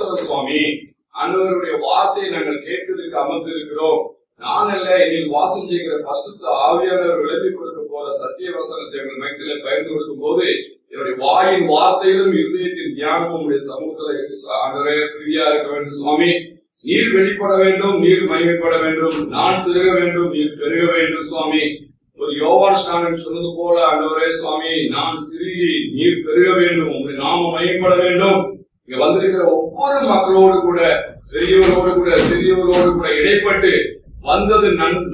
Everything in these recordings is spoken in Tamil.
ஸ்தோத்திரம் சுவாமி. ஆண்டவருடைய வார்த்தையை நாங்கள் கேட்கிறதுக்கு அமர்ந்திருக்கிறோம். நான் அல்ல, என்னில் வாசம் செய்கிற பரிசுத்த ஆவியானவர் விளம்பி கொடுக்க போற சத்திய வசனத்தை எங்கள் மையத்தில பகிர்ந்து கொடுக்கும் போது என்னுடைய வாயின் வார்த்தையிலும் இருதயத்தின் தியானமும் உடைய சமூகத்துல ஆண்டவரே பிரியா இருக்க வேண்டும் சுவாமி. நீர் வெளிப்பட வேண்டும், நீர் மகிமைப்பட வேண்டும். நான் சிறுக வேண்டும், நீர் பெருக வேண்டும் சுவாமி. ஒரு யோவான் ஸ்நானன் சொன்னது போல ஆண்டவரே சுவாமி, நான் சிறுகி நீர் பெருக வேண்டும், உங்களுடைய நாமம் மகிமைப்பட வேண்டும். இங்க வந்திருக்கிற ஒவ்வொரு மக்களோடு கூட, பெரியவரோடு கூட, சிறியவரோடு கூட இடைப்பட்டு வந்தது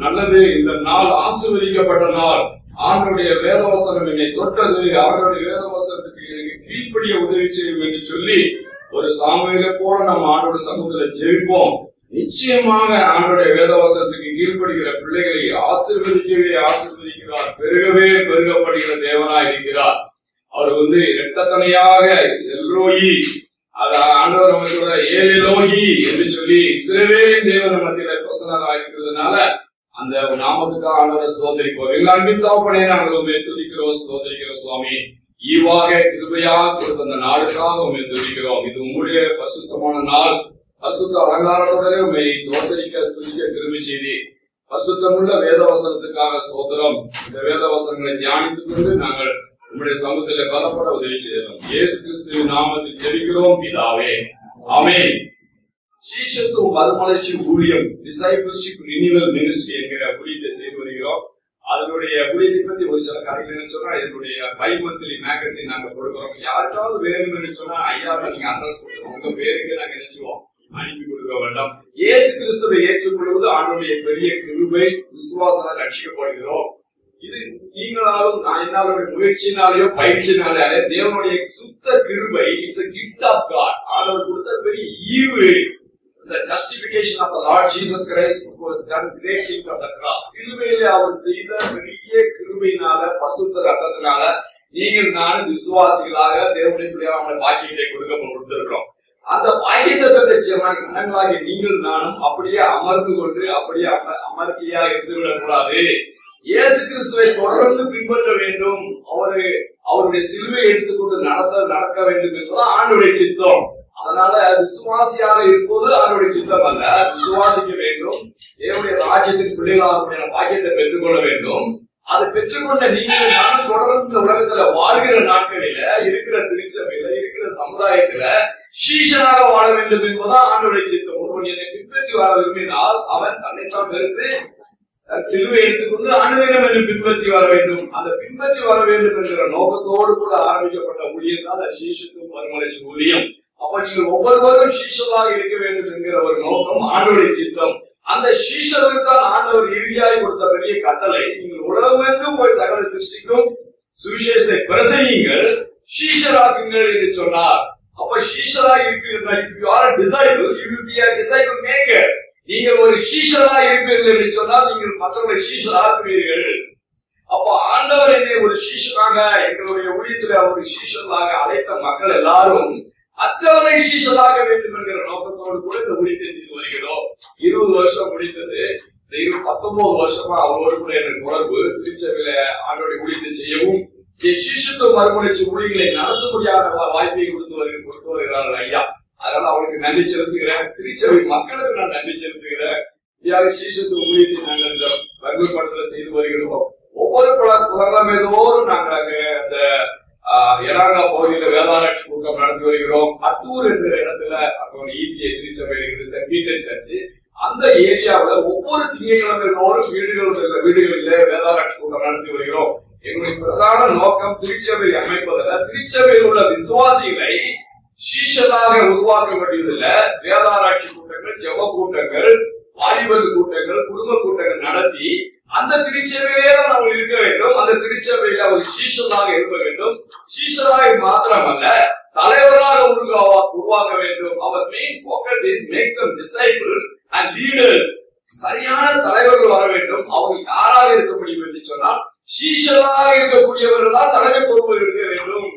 நல்லது. இந்த நாள் ஆசீர்வதிக்கப்பட்ட நாள். ஆண்டவருடைய வேதவசனம் என்னை தொட்டது. அவருடைய வேதவசனத்துக்கு எனக்கு கீழ்ப்படிய உதவி செய்யும் என்று சொல்லி ஒரு சாமுவேலை போல நம்ம ஆண்டோட சமூகத்தில் ஜெபிப்போம். நிச்சயமாக ஆண்டோடைய வேதவசனத்துக்கு கீழ்ப்படுகிற பிள்ளைகளை ஆசீர்வதிக்கவே ஆசீர்வதிக்கிறார். பெருகவே பெருகப்படுகிற தேவனா இருக்கிறார். அவர் இரட்டத்தனையாக எல்ரோயி, ஆண்டவர் நமக்கு ஏலோகி என்று சொல்லி இஸ்ரவேலின் தேவன் மத்தியில பிரசன்னராக இருக்கிறதுனால அந்த நாமத்துக்காக ஆண்டவரை ஸ்தோத்திரிப்போம். எங்கள் அன்பின் தகப்பனே நாங்கள் துதிக்கிறோம், ஸ்தோத்திரிக்கிறோம் சுவாமி. ஈவாக கிருபையாக கொடுத்த அந்த நாளுக்காக உண்மை துதிக்கிறோம். இது உங்களுடைய பரிசுத்தமான நாள். பரிசுத்த அலங்காரத்துடனே உண்மை தோத்தரிக்க துதிக்க கிருபை செய்தி. பரிசுத்தமுள்ள வேதவசனத்துக்காக ஸ்தோத்திரம். இந்த வேதவசனங்களை தியானித்துக் கொண்டு நாங்கள் உங்களுடைய சமூகத்தில பலப்பட உதவி செய்தோம். இயேசு கிறிஸ்துவின் நாமத்தில் ஜெபிக்கிறோம் பிதாவே, ஆமென். சீஷத்துவ மறுமலர்ச்சி ஊழியம், டிசைபிள்ஷிப் ரினிவல் மினிஸ்ட்ரி என்கிற ஊழியத்தை செய்து வருகிறோம். அதனுடைய ஊழியத்தை பத்தி ஒரு சில காரியங்கள் சொன்னா, இதனுடைய பைமந்த்லி மேகசின் நாங்க கொடுக்கிறோம். யாருக்காவது வேணும்னு சொன்னா ஐயா நீங்க அட்ரஸ் கொடுக்கணும், உங்க பேருக்கு நாங்க நினைச்சுவோம் அனுப்பி கொடுக்க வேண்டாம். இயேசு கிறிஸ்துவை ஏற்றுக்கொள்வது ஆண்டவருடைய பெரிய கிருபை. விசுவாசத்தால் ரட்சிக்கப்படுகிறோம். இது நீங்களாலும் என்னாலுடைய முயற்சினாலேயோ பயிற்சினாலே தேவனுடைய சுத்த கிருபை. It's a gift of God. ஆண்டவர் கொடுத்த பெரிய ஈவு. The justification of the Lord Jesus Christ was done great things on the cross. சிலுவையிலே அவர் செய்த பெரிய கிருபையினால, பரிசுத்த ரத்தத்தினால நீங்கள் நானும் விசுவாசிகளாக தேவனுடைய பிள்ளையாக அவங்களை பாக்கியத்தை கொடுத்திருக்கிறோம். அந்த பாக்கியத்தை பெற்ற ஜனங்களாகிய நீங்கள் நானும் அப்படியே அமர்ந்து கொண்டு அப்படியே அமர்த்தியா இருந்து விடக்கூடாது. இயேசு கிறிஸ்துவை தொடர்ந்து பின்பற்ற வேண்டும். அவருடைய சிலுவை எடுத்துக்கொண்டு நடக்க வேண்டும் என்பதுதான் ஆண்டவருடைய சித்தம். அதனால விசுவாசியாக இருப்பது ஆண்டவருடைய சித்தம் அல்ல. விசுவாசிக்க வேண்டும், தேவனுடைய ராஜ்யத்தின் பிள்ளைகளாக பாக்கியத்தை பெற்றுக்கொள்ள வேண்டும். அதை பெற்றுக்கொண்ட நீங்கள் நான் தொடர்ந்து உலகத்துல வாழ்கிற நாட்களில இருக்கிற திருச்சபையில இருக்கிற சமுதாயத்துல சீஷனாக வாழ வேண்டும் என்பதுதான் ஆண்டவருடைய சித்தம். ஒருவன் என்னை பின்பற்றி வர விரும்பினால் அவன் தன்னைத்தான் வெறுத்து சிலுவை எடுத்துக்கொண்டு ஆண்டவரிடம் என்று பின்பற்றி வர வேண்டும். அந்த பின்பற்றி வர வேண்டும் என்கிற நோக்கத்தோடு கூட ஆரம்பிக்கப்பட்ட ஊழியம் தான் சீஷத்துவ மறுமலர்ச்சி ஊழியம். அப்ப நீங்கள் ஒவ்வொருவரும் சீஷராக இருக்க வேண்டும் என்கிற ஒரு நோக்கம் ஆண்டவருடைய சித்தம். அந்த சீஷருக்குத்தான் ஆண்டவர் இறுதியாய் கொடுத்த பெரிய கட்டளை, நீங்கள் உலகமெங்கும் போய் சகல சிருஷ்டிக்கும் சுவிசேஷத்தை பிரசங்கியுங்கள், சீஷராக்குங்கள் என்று சொன்னார். அப்ப சீஷராக இருப்பீர்கள். If you are a disciple, you will be a disciple maker. நீங்கள் ஒரு சீஷராக இருப்பீர்கள் என்று சொன்னால் நீங்கள் மற்றவர்களை சீஷராக்குவீர்கள். அப்ப ஆண்டவர் என்னை ஒரு சீஷராக, எங்களுடைய ஊழியத்தில் ஒரு சீஷராக அழைத்த மக்கள் எல்லாரும் மற்றவரை சீஷராக வேண்டும் என்கிற நோக்கத்தோடு கூட இந்த ஊழியத்தை செய்து வருகிறோம். 20 வருஷம் முடிந்தது. இந்த 19 வருஷமா அவரோடு கூட எனக்கு தொடர்பு. திருச்சபையில ஆண்டவருடைய ஊழியத்தை செய்யவும் சீஷத்துவ மறுமலர்ச்சி ஊழியர்களை நடத்த முடியாத வாய்ப்பை கொடுத்து வருகிறார்கள் ஐயா. அதனால அவங்களுக்கு நன்றி செலுத்துகிறேன். திருச்சபை மக்களுக்கு நான் நன்றி செலுத்துகிறேன். சீஷத்துவ ஊழியத்தை நாங்கள் இந்த வறுமைப்படத்துல செய்து வருகிறோம். ஒவ்வொரு புதன்கிழமைதோறும் நாங்கள் அங்க இந்த எராங்கா பகுதியில வேதாராய்ச்சி கூட்டம் நடத்தி வருகிறோம். அத்தூர் என்கிற இடத்துல அங்க ஈசிஐ திருச்சபை இருக்குது, சென்ட் பீட்டர் சர்ச். அந்த ஏரியாவில ஒவ்வொரு திங்கட்கிழமைதோறும் வீடுகளில வேதாராய்ச்சி கூட்டம் நடத்தி வருகிறோம். எங்களுடைய பிரதான நோக்கம் திருச்சபை அமைப்பதில்லை, திருச்சபையில் உள்ள விசுவாசிகளை சீஷராக உருவாக்க வேண்டியதில்லை. வேதாராய்ச்சி கூட்டங்கள், ஜெப கூட்டங்கள், வாலிபர் கூட்டங்கள், குடும்ப கூட்டங்கள் நடத்தி அந்த திருச்சபையிலே தான் அவங்க இருக்க வேண்டும். அந்த திருச்சபையில அவர் சீஷராக இருக்க வேண்டும். சீஷராக மாத்திரமல்ல, தலைவராக உருவாக்க வேண்டும். அவர் main focus is make them disciples and leaders. சரியான தலைவர்கள் வர வேண்டும். அவங்க யாராக இருக்க முடியும் என்று சொன்னால் சீஷராக இருக்கக்கூடியவர்கள் தான் தலைமை பொறுப்பு இருக்க வேண்டும்.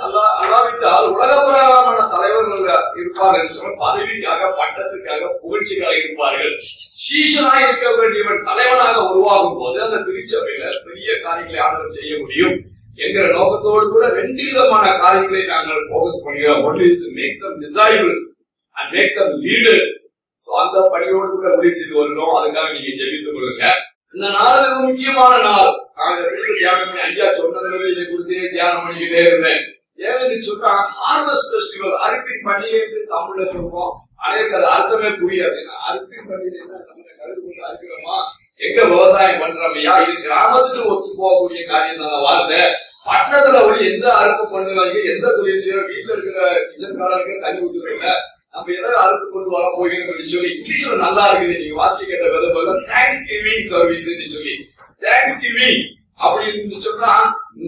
அல்லாவிட்டால் உலகப்பிரகாரமான தலைவர்கள் இருப்பார்கள் என்று சொன்னால் பதவிக்காக, பட்டத்துக்காக, புகழ்ச்சிக்காக இருப்பார்கள். சீஷனாக இருக்க வேண்டியவன் தலைவனாக உருவாகும் போது அந்த திருச்சபையில பெரிய காரியங்களை ஆண்டவர் செய்ய முடியும். என்கிற நோக்கத்தோடு கூட 2 விதமான காரியங்களை நாங்கள் போக்கஸ் பண்ணுகிறோம். One is make them disciples and make them leaders. So அந்த பணியோடு கூட உதவி செய்து வருகிறோம். அதுக்காக நீங்க ஜெபித்துக் கொள்ளுங்க. இந்த நாள் மிக முக்கியமான நாள். நான் தியானம் பண்ணி ஐயா சொன்னதுல இதை குறித்து தியானம் பண்ணிக்கிட்டே இருந்தேன். ஏன்னு சொன்னா ஹார்வெஸ்ட் ஃபெஸ்டிவல், அறுப்பின் பண்டிகை என்று தமிழ்ல சொல்றோம். அனைவருக்கு அது அர்த்தமே புரியாது. அறுப்பின் பண்டிகை தமிழை கருது கொண்டு அறுக்கிறோமா, எங்க விவசாயம் பண்றோமையா, இது கிராமத்துக்கு ஒத்து போகக்கூடிய காரியம் தான் வார்த்தை. பட்டணத்துல போய் எந்த அறுப்பு பண்ணுவாங்க, எந்த தொழில் செய்யற, வீட்டுல இருக்கிற கிச்சன் காரருக்கு தண்ணி ஊத்துறீங்க, நம்ம எதாவது அறுத்து கொண்டு வர போகிறோம் சொல்லி இங்கிலீஷ்ல நல்லா இருக்குது. நீங்க வாசிக்க கேட்ட வித தேங்க்ஸ் கிவிங் சர்வீஸ் சொல்லி தேங்க்ஸ் கிவிங் அப்படின்னு சொன்னா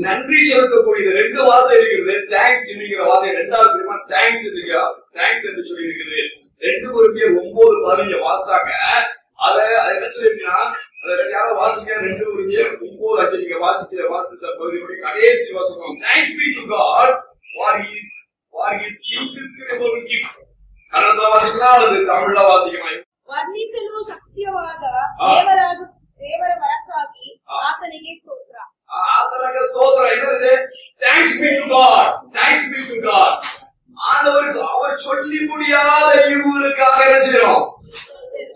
நன்றி செலுத்தக்கூடியது 2 வார்த்தை இருக்குது. தேங்க்ஸ் கிவிங்கிற வார்த்தை 2வது தெரியுமா, தேங்க்ஸ் இருக்கு, தேங்க்ஸ் என்று சொல்லி இருக்குது. 2 Corinthians 9:15 வாசித்தாங்க. அதை என்ன சொல்லிருக்கீங்கன்னா, யாரும் வாசிக்க 2 Corinthians 9:5 நீங்க வாசித்த பகுதியுடைய கடைசி வசனம், thanks be to God for his indescribable gift. கன்னடத்துல வாசிக்கலாம் அல்லது தமிழ்ல வாசிக்கலாம். ವರ್ಣಿಸಲು ಶಕ್ತಿಯಾದ ದೇವರ ವರಕ್ಕಾಗಿ ಆತನಿಗೆ ಸ್ತೋತ್ರ. ஆண்டவருக்கு ஸ்தோத்திரம். என்னது? Thanks be to God, thanks be to God. ஆண்டவருக்கு அவர் சொல்லி முடியாத ஈவுகளுக்காக என்ன செய்யறோம்?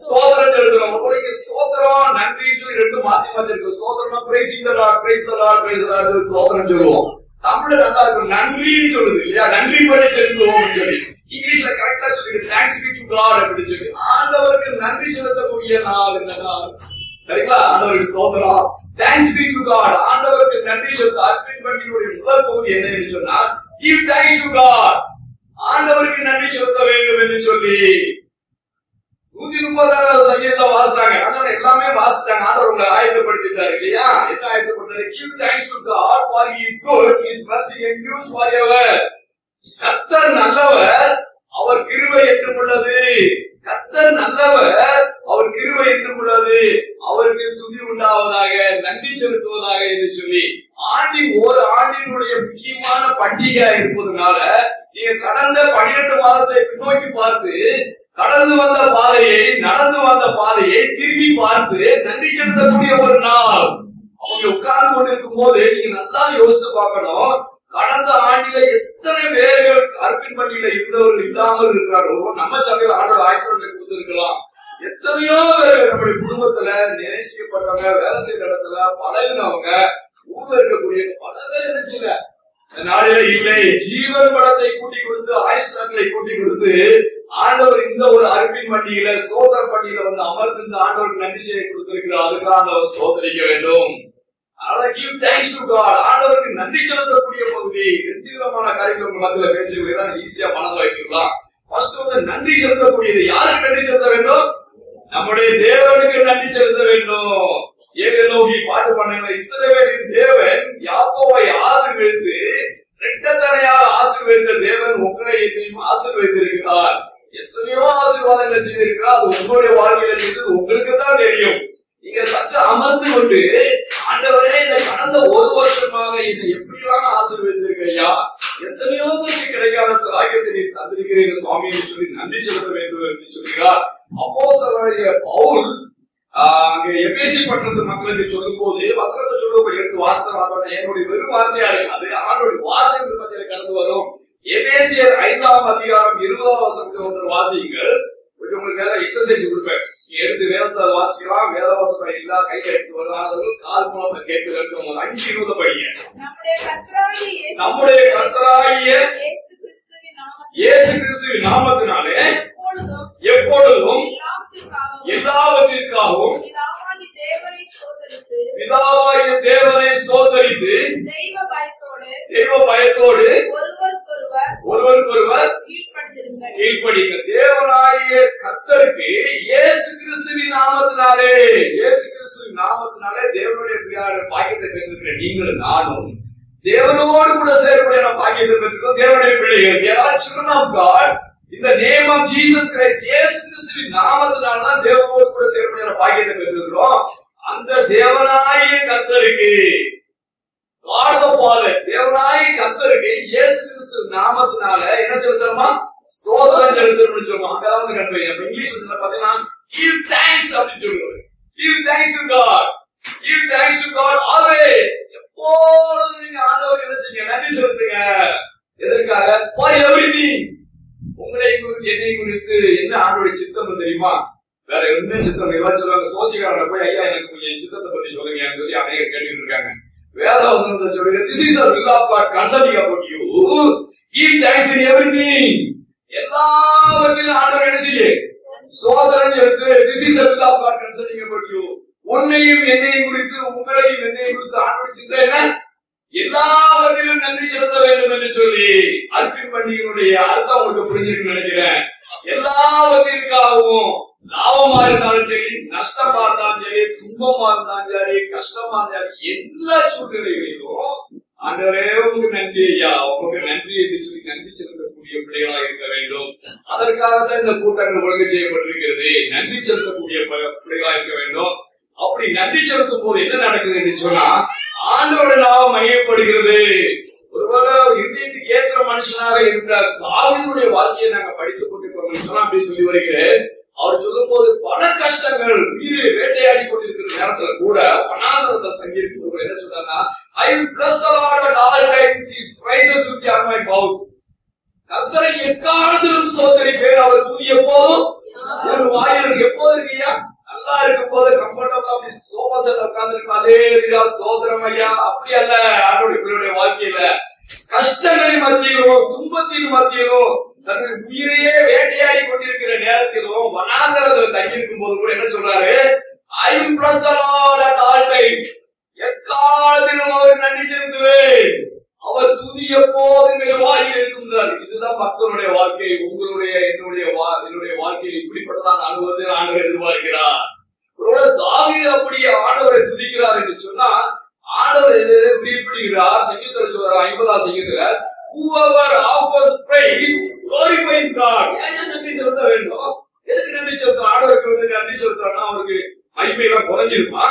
ஸ்தோத்திரம் எழுதுறோம். உங்களுக்கு ஸ்தோத்திரம் நன்றி சொல்லி 2 மாத்தி இருக்கு. ஸ்தோத்திரம்னா praising the Lord, praise the Lord, praise the Lord ஸ்தோத்திரம் சொல்லுவோம். தமிழ்ல நல்லா இருக்கும், நன்றின்னு சொல்லுது இல்லையா, நன்றி பலி செலுத்துவோம் சொல்லி. இங்கிலீஷ்ல கரெக்டா சொல்லுங்க, தேங்க்ஸ் பீ டு காட் அப்படின்னு சொல்லி. ஆண்டவருக்கு நன்றி செலுத்தக்கூடிய நாள் இந்த நாள். சரிங்களா? ஆண்டவருக்கு ஸ்தோத்திரம், தேங்க்ஸ் பீ டு காட். ஆண்டவருக்கு நன்றி செலுத்த அர்ப்பணம் பண்டிகையுடைய முதல் பகுதி என்ன சொன்னா, give thanks to God. ஆண்டவருக்கு நன்றி செலுத்த வேண்டும் என்று சொல்லி 130வது சங்கீதத்தை வாசித்தாங்க. அதனால எல்லாமே வாசித்தாங்க. ஆண்டவர் உங்களை ஆயத்தப்படுத்திட்டாரு இல்லையா? என்ன ஆயத்தப்படுத்தாரு? give thanks to God for his good, his mercy endures forever. கர்த்தர் நல்லவர், அவர் கிருபை என்றும் உள்ளது. கர்த்தர் நல்லவர், அவர் கிருபை என்றும் உள்ளது. அவருக்கு துதி உண்டாவதாக, நன்றி செலுத்துவதாக என்று சொல்லி ஒரு ஆண்டினுடைய முக்கியமான பண்டிகையா இருப்பதனால நீங்க கடந்த 12 மாதத்தை பின்னோக்கி பார்த்து, கடந்து வந்த பாதையை, நடந்து வந்த பாதையை திரும்பி பார்த்து நன்றி செலுத்தக்கூடிய ஒரு நாள். அவங்க உட்கார்ந்து கொண்டிருக்கும் போது நீங்க நல்லா யோசித்து பார்க்கணும். கடந்த ஆண்டில எத்தனை பேர்கள் அர்ப்பண் பண்டிகையில இருந்தவர்கள் இல்லாமல் இருக்கிறார்களோ, நம்ம சபையில ஆண்டவர் ஆக்சிடென்ட் கொடுத்திருக்கலாம். எத்தனையோ பேர்கள் நம்முடைய குடும்பத்துல நேசிக்கப்பட்டவங்க, வேலை செய்யற இடத்துல பழகினவங்க, ஊர்ல இருக்கக்கூடிய பல பேர் என்ன செய்யல நாளில இல்லை. ஜீவன் பலத்தை கூட்டி கொடுத்து, ஆயுஷ்களை கூட்டி கொடுத்து ஆண்டவர் இந்த ஒரு அர்ப்பண் பண்டிகையில, சோதர பண்டிகையில வந்து அமர்ந்து இந்த ஆண்டவருக்கு நன்றி செய்ய கொடுத்திருக்கிறார். அதுக்காக ஆண்டவர் சோதரிக்க வேண்டும். give thanks to God. ஆண்டவருக்கு நன்றி செலுத்தக்கூடிய பகுதி 2 விதமான காரியங்கள் உங்க மத்தியில பேசுவீங்க, ஈஸியா மனதில் வைக்கலாம். ஃபர்ஸ்ட் வந்து நன்றி செலுத்தக்கூடியது. யாருக்கு நன்றி செலுத்த வேண்டும்? நம்முடைய தேவனுக்கு நன்றி செலுத்த வேண்டும். ஏகலோகி பாட்டு பண்ண இஸ்ரவேலின் தேவன் யாக்கோபை ஆசீர்வதித்து இரட்டத்தனையாக ஆசீர்வதித்த தேவன் உங்களை என்னையும் ஆசீர்வதித்திருக்கிறார். எத்தனையோ ஆசீர்வாதங்களை செய்திருக்கிறார். அது உங்களுடைய வாழ்க்கையில செய்தது உங்களுக்கு தான் தெரியும். நீங்க சற்று அமர்ந்து கொண்டு, ஆண்டவரே இந்த கடந்த 1 வருஷமாக என்னை எப்படிலாம் ஆசீர்வதித்திருக்கையா, எத்தனையோ பேருக்கு கிடைக்காத சாகியத்தை நீ தந்திருக்கிறீங்க சுவாமி என்று சொல்லி நன்றி செலுத்த வேண்டும் என்று சொல்கிறார். அப்போஸ்தலனாகிய பவுல் அங்க எபேசி பட்டணத்து மக்களுக்கு சொல்லும் போது வசனத்தை சொல்லும்போது எடுத்து வாசித்த என்னுடைய வெறும் வார்த்தையா அது ஆண்டோடைய வார்த்தை மத்தியில கடந்து வரும். எபேசியர் 5ஆம் அதிகாரம் 20ஆம் வசனத்தை வாசியுங்கள். உங்களுக்கு எக்ஸசைஸ் கொடுப்பேன். எடுத்து வேதத்தை வாசிக்கலாம். வேத வசனம் இல்லா கையில எடுத்து வராதவர்கள் கால் மூலம் கேட்டு கேட்கும் 5:20 படிங்க. நம்முடைய கர்த்தராகிய இயேசு கிறிஸ்துவின் நாமத்தினாலே எப்பொழுதும் எல்லாவற்றிற்காகவும் பிதாவாகிய தேவனை ஸ்தோத்தரித்து தெய்வ பயத்தோடு ஒருவருக்கொருவர் கீழ்ப்படிங்க. தேவனாகிய கர்த்தருக்கு இயேசு கிறிஸ்துவின் நாமத்தினாலே, இயேசு கிறிஸ்துவின் நாமத்தினாலே தேவனுடைய பாக்கியத்தை பெற்றிருக்கிற நீங்களும் நானும் தேவனோடு கூட செயல்பட பாக்கியத்தை பெற்றிருக்கோம். தேவனுடைய பிள்ளைகள் children of God in the name of Jesus Christ, இயேசு கிறிஸ்துவின் நாமத்தினாலதான் தேவனோடு கூட செயல்பட பாக்கியத்தை பெற்றிருக்கிறோம். அந்த தேவனாகிய கர்த்தருக்கு, God the Father, தேவனாகிய கர்த்தருக்கு இயேசு கிறிஸ்து நாமத்தினால என்ன செலுத்தணுமா? ஸ்தோத்திரம் செலுத்தணும்னு சொல்லுவோம். அங்கதான் வந்து கண்டுபிடிங்க. இங்கிலீஷ்ல பாத்தீங்கன்னா give thanks அப்படின்னு சொல்லுவாங்க. Give thanks to God. Give thanks to God always. எப்போ எப்போதும் நீங்க ஆண்டவர் என்ன செய்யுங்க, நன்றி செலுத்துங்க. எதற்காக? for everything. உங்களை குறித்து என்னை குறித்து என்ன ஆண்டோடைய சித்தம் தெரியுமா? வேற என்ன சித்தம்? எல்லாம் சொல்லுவாங்க, சோசிகாரனை போய் ஐயா எனக்கு கொஞ்சம் சித்தத்தை பத்தி சொல்லுங்கன்னு சொல்லி அநேகர் கேட்டுட்டு இருக்காங்க. வேதாவசனத்தை சொல்லுங்க, this is the will of God concerning about you. Give thanks in everything. எல்லாவற்றிலும் ஆண்டவர் என்ன செய்ய சோதனை எடுத்து, this is the will of God concerning about you. உன்னையும் என்னையும் குறித்து, உங்களையும் என்னையும் குறித்து ஆண்டவர் சிந்தை என்ன? எல்லாவற்றிலும் நன்றி செலுத்த வேண்டும் என்று சொல்லி அர்ப்பண பண்டிகையினுடைய அர்த்தம் உங்களுக்கு புரிஞ்சிருக்கு நினைக்கிறேன். எல்லாவற்றிற்காகவும் லாபமா இருந்தாலும் சரி, நஷ்டமா இருந்தாலும் சரி, துன்பமா இருந்தாலும் சரி, கஷ்டமா இருந்தாலும் எல்லா சூழ்நிலைகளிலும் ஆண்டவரே உங்களுக்கு நன்றி ஐயா, உங்களுக்கு நன்றி என்று சொல்லி நன்றி செலுத்தக்கூடிய பிள்ளைகளாக இருக்க வேண்டும். அதற்காகத்தான் இந்த கூட்டங்கள் ஒழுங்கு செய்யப்பட்டிருக்கிறது. நன்றி செலுத்தக்கூடிய பிள்ளைகளாக இருக்க வேண்டும். அப்படி நன்றி செலுத்தும் போது என்ன நடக்குது என்று சொன்னா, ஆண்டவருடைய நாமம் மையப்படுகிறது. ஒருவேளை இருதயத்துக்கு ஏற்ற மனுஷனாக இருந்த தாவீதுடைய வாழ்க்கையை நாங்க படித்துக் கொண்டிருக்கோம் அப்படி சொல்லி வருகிறேன். அவர் சொல்லும் போது பல கஷ்டங்கள், உயிரை வேட்டையாடி கொண்டிருக்கிற நேரத்துல கூட வனாந்தரத்தில் தங்கியிருக்கும் போது என்ன சொல்றாங்க, I will bless the Lord at all times, his praises will be on my mouth. கர்த்தரை எக்காலத்திலும் ஸ்தோத்திரிப்பேன், அவர் துதி எப்போதும் என் வாயில் எப்போது இருக்கியா? நல்லா இருக்கும் போது கம்ஃபர்டபுளா அப்படி சோஃபா செட்ல உட்கார்ந்துருக்காலே ஸ்தோத்திரம் ஐயா, அப்படி அல்ல. ஆண்டவருடைய பிள்ளையுடைய வாழ்க்கையில கஷ்டங்களின் மத்தியிலும் துன்பத்தின் மத்தியிலும் தன்னுடைய உயிரையே வேட்டையாடி கொண்டிருக்கிற நேரத்திலும் வனாந்தரத்தில் தங்கியிருக்கும் போது கூட என்ன சொல்றாரு, I will bless the Lord at all times. எக்காலத்திலும் அவர் நன்றி செலுத்துவேன், அவர் துதி எப்போதும் என் வாயில் இருக்கின்றார். இதுதான் பக்தனுடைய வாழ்க்கை. உங்களுடைய என்னுடைய வாழ்க்கையில் இப்படிப்பட்டதான் அனுபவத்தை ஆண்டவர் எதிர்பார்க்கிறார். தாவீது அப்படி ஆண்டவரை துதிக்கிறார் என்று சொன்னா, ஆண்டவர் எப்படிங்கிறார்? சங்கீதத்தில் சொல்றார், 50ஆம் சங்கீதத்துல, whoever offers praise glorifies God. ஏன் நன்றி செலுத்த வேண்டும்? எதுக்கு நன்றி செலுத்த? ஆண்டவருக்கு நன்றி செலுத்தா அவருக்கு மகிமை எல்லாம் குறைஞ்சிருமா?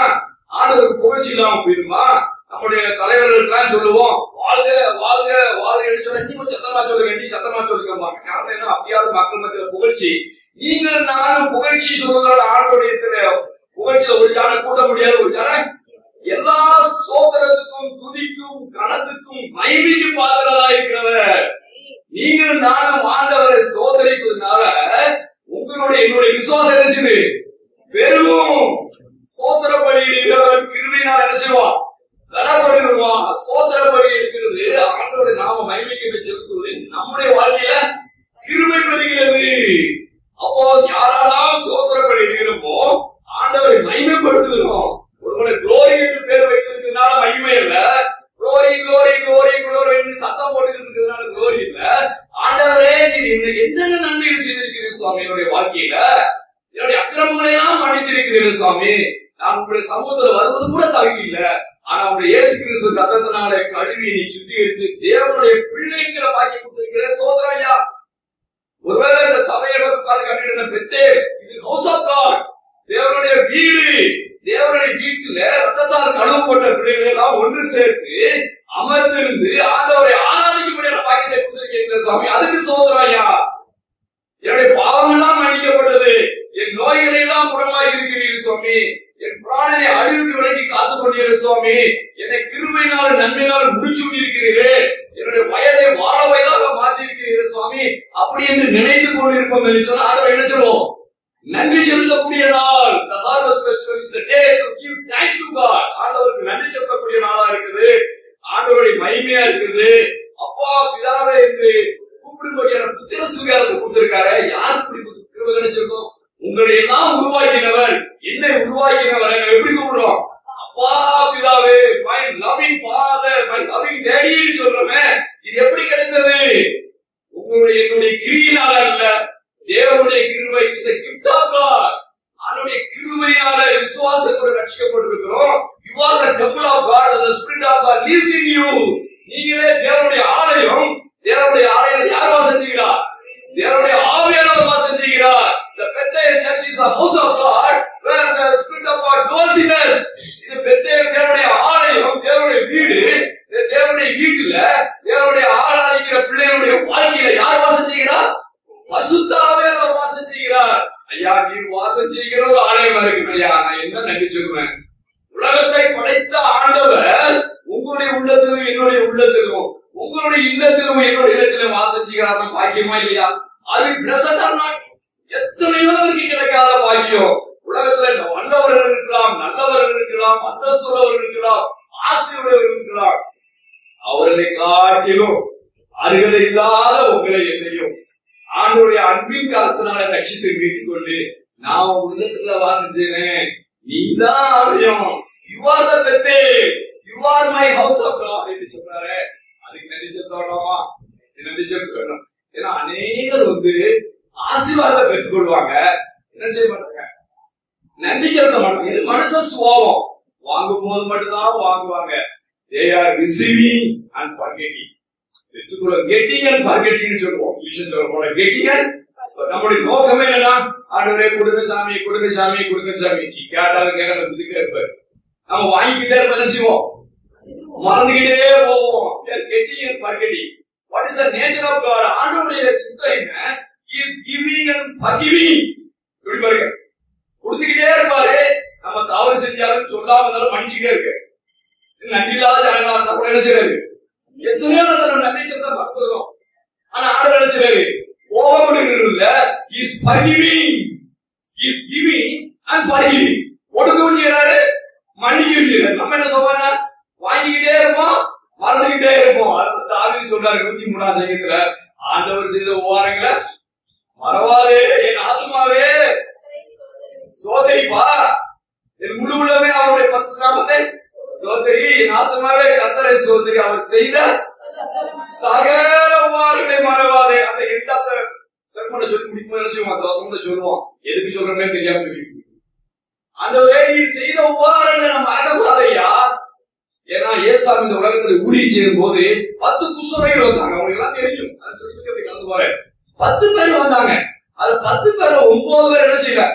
ஆண்டவருக்கு புகழ்ச்சி இல்லாம போயிருமா? நம்முடைய தலைவர்களுக்கெல்லாம் சொல்லுவோம், வாழ்க வாழ்க வாழ்க என்று சொல்ல, நீ கொஞ்சம் சத்தமா சொல்லுங்க, நீ சத்தமா சொல்லுங்க. காரணம் என்ன? அப்படியாவது மக்கள் மத்தியில புகழ்ச்சி. நீங்கள் நானும் புகழ்ச்சி சொல்வதால் ஆண்டோடைய புகழ்ச்சியில ஒரு ஜான கூட்ட முடியாது. ஒரு ஜான எல்லா சோதரத்துக்கும் துதிக்கும் கணத்துக்கும் மகிமைக்கு பாத்திரதா இருக்கிறவர். நீங்கள் நானும் ஆண்டவரை சோதரிப்பதனால உங்களுடைய என்னுடைய விசுவாசம் என்ன செய்யுது? பெருகும். சோதரப்படியிடுகிறவன் கிருபையினால் என்ன செய்வான்? கனப்படுவான். சோதரப்படி எடுக்கிறது ஆண்டவருடைய நாம மகிமைக்கு செலுத்துவது நம்முடைய வாழ்க்கையில கிருபை பெறுகிறது. அப்போ யாரெல்லாம் சோதரப்படி எடுக்கிறோமோ ஆண்டவரை மகிமைப்படுத்துகிறோம். ஒருவனை குளோரி என்று பேர் வைத்திருக்கிறதுனால மகிமை இல்ல, குளோரி குளோரி குளோரி குளோரி என்று சத்தம் போட்டு இருக்கிறதுனால குளோரி இல்ல. ஆண்டவரே நீர் என்னென்ன நன்மைகள் செய்திருக்கிறீர்கள் சுவாமி, என்னுடைய வாழ்க்கையில என்னுடைய அக்கிரமங்களை எல்லாம் மன்னித்திருக்கிறீர்கள் சுவாமி, நான் உங்களுடைய சமூகத்துல வருவது கூட தகுதி இல்ல, ஆனா உங்களுடைய இயேசு கிறிஸ்து ரத்தத்தினாலே கழுவி நீ சுத்திகரித்து தேவனுடைய பிள்ளைங்கிற வாக்கி கொடுத்திருக்கிற சோதரையா. ஒருவேளை இந்த சபையை கட்டிட பெத்தே, இது ஹவுஸ் ஆஃப் காட், தேவனுடைய வீடு. தேவனுடைய வீட்டுல ரத்தத்தால் கழுவப்பட்ட பிள்ளைகளை எல்லாம் ஒன்று சேர்த்து அமர்ந்திருந்து ஆண்டவரை ஆராதிக்கக்கூடிய பாக்கியத்தை கொடுத்திருக்கீங்க சுவாமி, அதுக்கு சோதரையா. என்னுடைய பாவம் எல்லாம் மன்னிக்கப்பட்டது, என் நோய்களை எல்லாம் குணமாய் இருக்கிறீர்கள் சுவாமி, என் பிராணனை அழிவுக்கு விலக்கி காத்துக் கொண்டீர்கள் சுவாமி, என்னை கிருபையினால் நன்மையினால் முடிச்சு கொண்டிருக்கிறீர்களே, என்னுடைய வயதை வாழ வயதாக மாற்றி இருக்கிறீர்கள் சுவாமி, அப்படி என்று நினைத்து கொண்டிருப்போம் என்று சொன்ன ஆண்டவர் என்ன சொல்லுவோம்? நன்றி செலுத்தக்கூடிய நாள். The harvest festival is a day to give thanks to God. ஆண்டவருக்கு நன்றி செலுத்தக்கூடிய நாளா இருக்குது, ஆண்டவருடைய மகிமையா இருக்குது. அப்பா பிதாவே என்று கூப்பிடும்படியான புத்திர சுவிகாரத்தை கொடுத்திருக்காரு. யாருக்கு கிருபை கிடைச்சிருக்கும்? உங்களை எல்லாம் உருவாக்கினவர், என்னை உருவாக்கினவர். எப்படி கூப்பிடுறோம்? அப்பா பிதாவே, my loving father, my loving daddy சொல்றோமே, இது எப்படி கிடைத்தது? உங்களுடைய என்னுடைய கிரியினால அல்ல, தேவனுடைய கிருபை. Is a gift of God. அவருடைய கிருபையினால விசுவாசத்தோடு ரட்சிக்கப்பட்டிருக்கிறோம். You are the temple of God and the spirit of God lives in you. நீங்களே தேவனுடைய ஆலயம். தேவனுடைய ஆலயத்தில் யார் வாசம் செய்கிறார்? தேவனுடைய ஆவியானவர் வாசம் செய்கிறார். The Bethel church is a house of God where the spirit of God dwells in us. இது பெத்தேல் தேவனுடைய ஆலயம், தேவனுடைய வீடு. தேவனுடைய வீட்டுல தேவனுடைய ஆராதிக்கிற பிள்ளைகளுடைய வாழ்க்கையில யார் வாசம் செய்கிறார்? பரிசுத்த ஆவியானவர் வாசம் செய்கிறார். ஐயா நீர் வாசம் செய்கிற ஒரு ஆலயமா இருக்கு ஐயா, நான் என்ன நன்றி சொல்லுவேன். உலகத்தை படைத்த ஆண்டவர் உங்க உங்களுடைய உள்ளத்திலும் என்னுடைய உள்ளத்திலும் உங்களுடைய இல்லத்திலும் என்னுடைய இல்லத்திலும் வாசம் செய்கிறார்கள். பாக்கியமா இல்லையா? அது எத்தனையோ பேருக்கு கிடைக்காத பாக்கியம். உலகத்துல வல்லவர்கள் இருக்கலாம், நல்லவர்கள் இருக்கலாம், அந்தஸ்துள்ளவர்கள் இருக்கலாம், ஆசையுள்ளவர்கள் இருக்கலாம். அவர்களை காட்டிலும் அருகதை இல்லாத உங்களை என்னையும் ஆண்டவருடைய அன்பின் காலத்தினால ரட்சித்து மீட்டுக் கொண்டு நான் உள்ளத்துல வாசம் செய்றேன். நீதான் ஆலயம். You are the Bethel. You are my house of God என்று சொன்னாரே. அதுக்கு நன்றி செலுத்தணுமா? நன்றி செலுத்தணும். ஏன்னா அநேகர் ஆசீர்வாதத்தை பெற்றுக்கொள்வாங்க, என்ன செய்ய மாட்டாங்க, நன்றி செலுத்த மாட்டாங்க. இது மனுஷ சுபாவம். வாங்கும் போது மட்டும்தான் வாங்குவாங்க. They are receiving and forgetting. getting and forgetting சொல்லுவோம். சொல்ல getting and நம்முடைய நோக்கமே என்னன்னா, ஆண்டவரே கொடுங்க சாமி, கொடுங்க சாமி, கொடுங்க சாமி. கேட்டாத கேட்கல புதுக்கே இருப்பாரு. நம்ம வாங்கிக்கிட்டே இருப்ப என்ன செய்வோம்? மறந்துகிட்டே போவோம். getting and forgetting. What is the nature of God? ஆண்டவருடைய சித்தம் என்ன? He is giving and forgiving. இப்படி பாருங்க, கொடுத்துக்கிட்டே இருப்பாரு. நம்ம தவறு செஞ்சாலும் சொல்லாம இருந்தாலும் மன்னிச்சுக்கிட்டே இருக்கு. நன்றி இல்லாத ஜனங்களா இருந்தா கூட என்ன செய்யறாரு? எத்தனையோ நன்றி செலுத்த மறந்துடும். ஆனா ஆண்டவர் என்ன செய்யறாரு? கோபப்படுகிறது இல்ல. He is forgiving. He is giving and forgiving. கொடுக்கவும் செய்யறாரு, மன்னிக்கவும் செய்யறாரு. நம்ம என்ன சொல்றோம்னா, வாங்கிக்கிட்டே இருப்போம், மறந்துகிட்டே இருப்போம். தாவீது சொல்றாரு 103ஆம் சங்கீதத்துல, ஆண்டவர் செய்த உபகாரங்களை மறவாதே, என் ஆத்துமாவே சோதரிப்பா, என் முழு உள்ளமே அவருடைய பரிசுத்த நாமத்தை சோதரி, என் ஆத்துமாவே கர்த்தரை சோதரி, அவர் செய்த சகல உபகாரங்களை மறவாதே. அந்த 8வது சர்மனை சொல்லி முடிக்கும் அந்த வசனத்தை சொல்லுவோம். எதுக்கு சொல்றமே தெரியாம அந்த நீ செய்த உபகாரங்களை நம்ம மறக்கக்கூடாது ஐயா. ஏன்னா ஏசாமி இந்த உலகத்துல ஊழியம் செய்யும் போது 10 குஷ்டரோகிகள் வந்தாங்க. அவங்களுக்கு எல்லாம் தெரியும். அதை சொல்லி அப்படி கலந்து போறேன். 10 பேர் வந்தாங்க. அது 10 பேர்ல 9 பேர் என்ன செய்யல,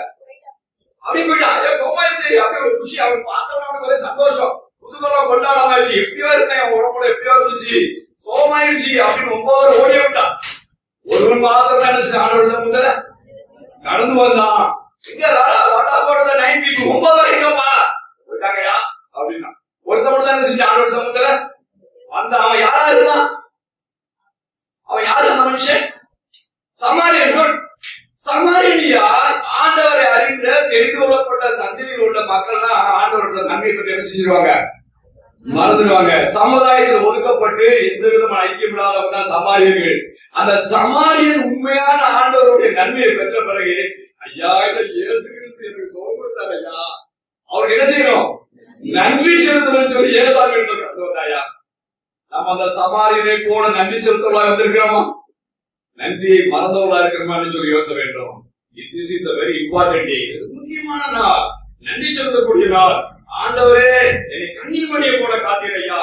அப்படி போயிட்டான். சோமாயிடுச்சு. அப்படியே ஒரு குஷி. அவன் பார்த்தவன ஒரே சந்தோஷம், புதுகலம் கொண்டாடாம ஆயிடுச்சு. எப்படியோ இருந்தேன், அவன் உடம்புல எப்படியோ இருந்துச்சு, சோமாயிடுச்சு அப்படின்னு 9 பேர் ஓடிய விட்டான். ஒருவன் மாத்திரம் என்ன செய்ய, ஆண்டவர் சமூகத்துல கடந்து வந்தான். இங்க வாடா போடுறத 9 people 9 பேர் எங்கப்பா போயிட்டாங்கயா அப்படின்னா. ஒருத்த மட்டும் என்ன செஞ்ச, ஆண்டவர் சமூகத்துல வந்த. அவன் யாரா இருந்தான்? அவன் யாரு அந்த மனுஷன்? சமாரியன். சமாரியனியா ஆண்டவரை அறிந்த தெரிந்து கொள்ளப்பட்ட சந்தையில் உள்ள மக்கள்னா ஆண்டவரோட நன்மை பற்றி என்ன செஞ்சிருவாங்க, மறந்துடுவாங்க. சமுதாயத்தில் ஒதுக்கப்பட்டு எந்த விதமான ஐக்கியம் இல்லாதவங்க தான் சமாரியர்கள். அந்த சமாரியன் உண்மையான ஆண்டவருடைய நன்மையை பெற்ற பிறகு, ஐயா இதை இயேசு கிறிஸ்து எனக்கு சொல்ல கொடுத்தாரு ஐயா, அவருக்கு என்ன செய்யணும், நன்றி செலுத்தணும்னு சொல்லி ஏசாமி கடந்து வந்தாயா. நம்ம அந்த சமாரியனை போல நன்றி செலுத்தவளா வந்திருக்கிறோமா, நன்றியை மறந்தவளா இருக்கிறோமான்னு சொல்லி யோசிக்க வேண்டும். This is a very important day. முக்கியமான நாள், நன்றி செலுத்தக்கூடிய நாள். ஆண்டவரே என்னை கண்ணீர் மணியை போல காத்தீரையா,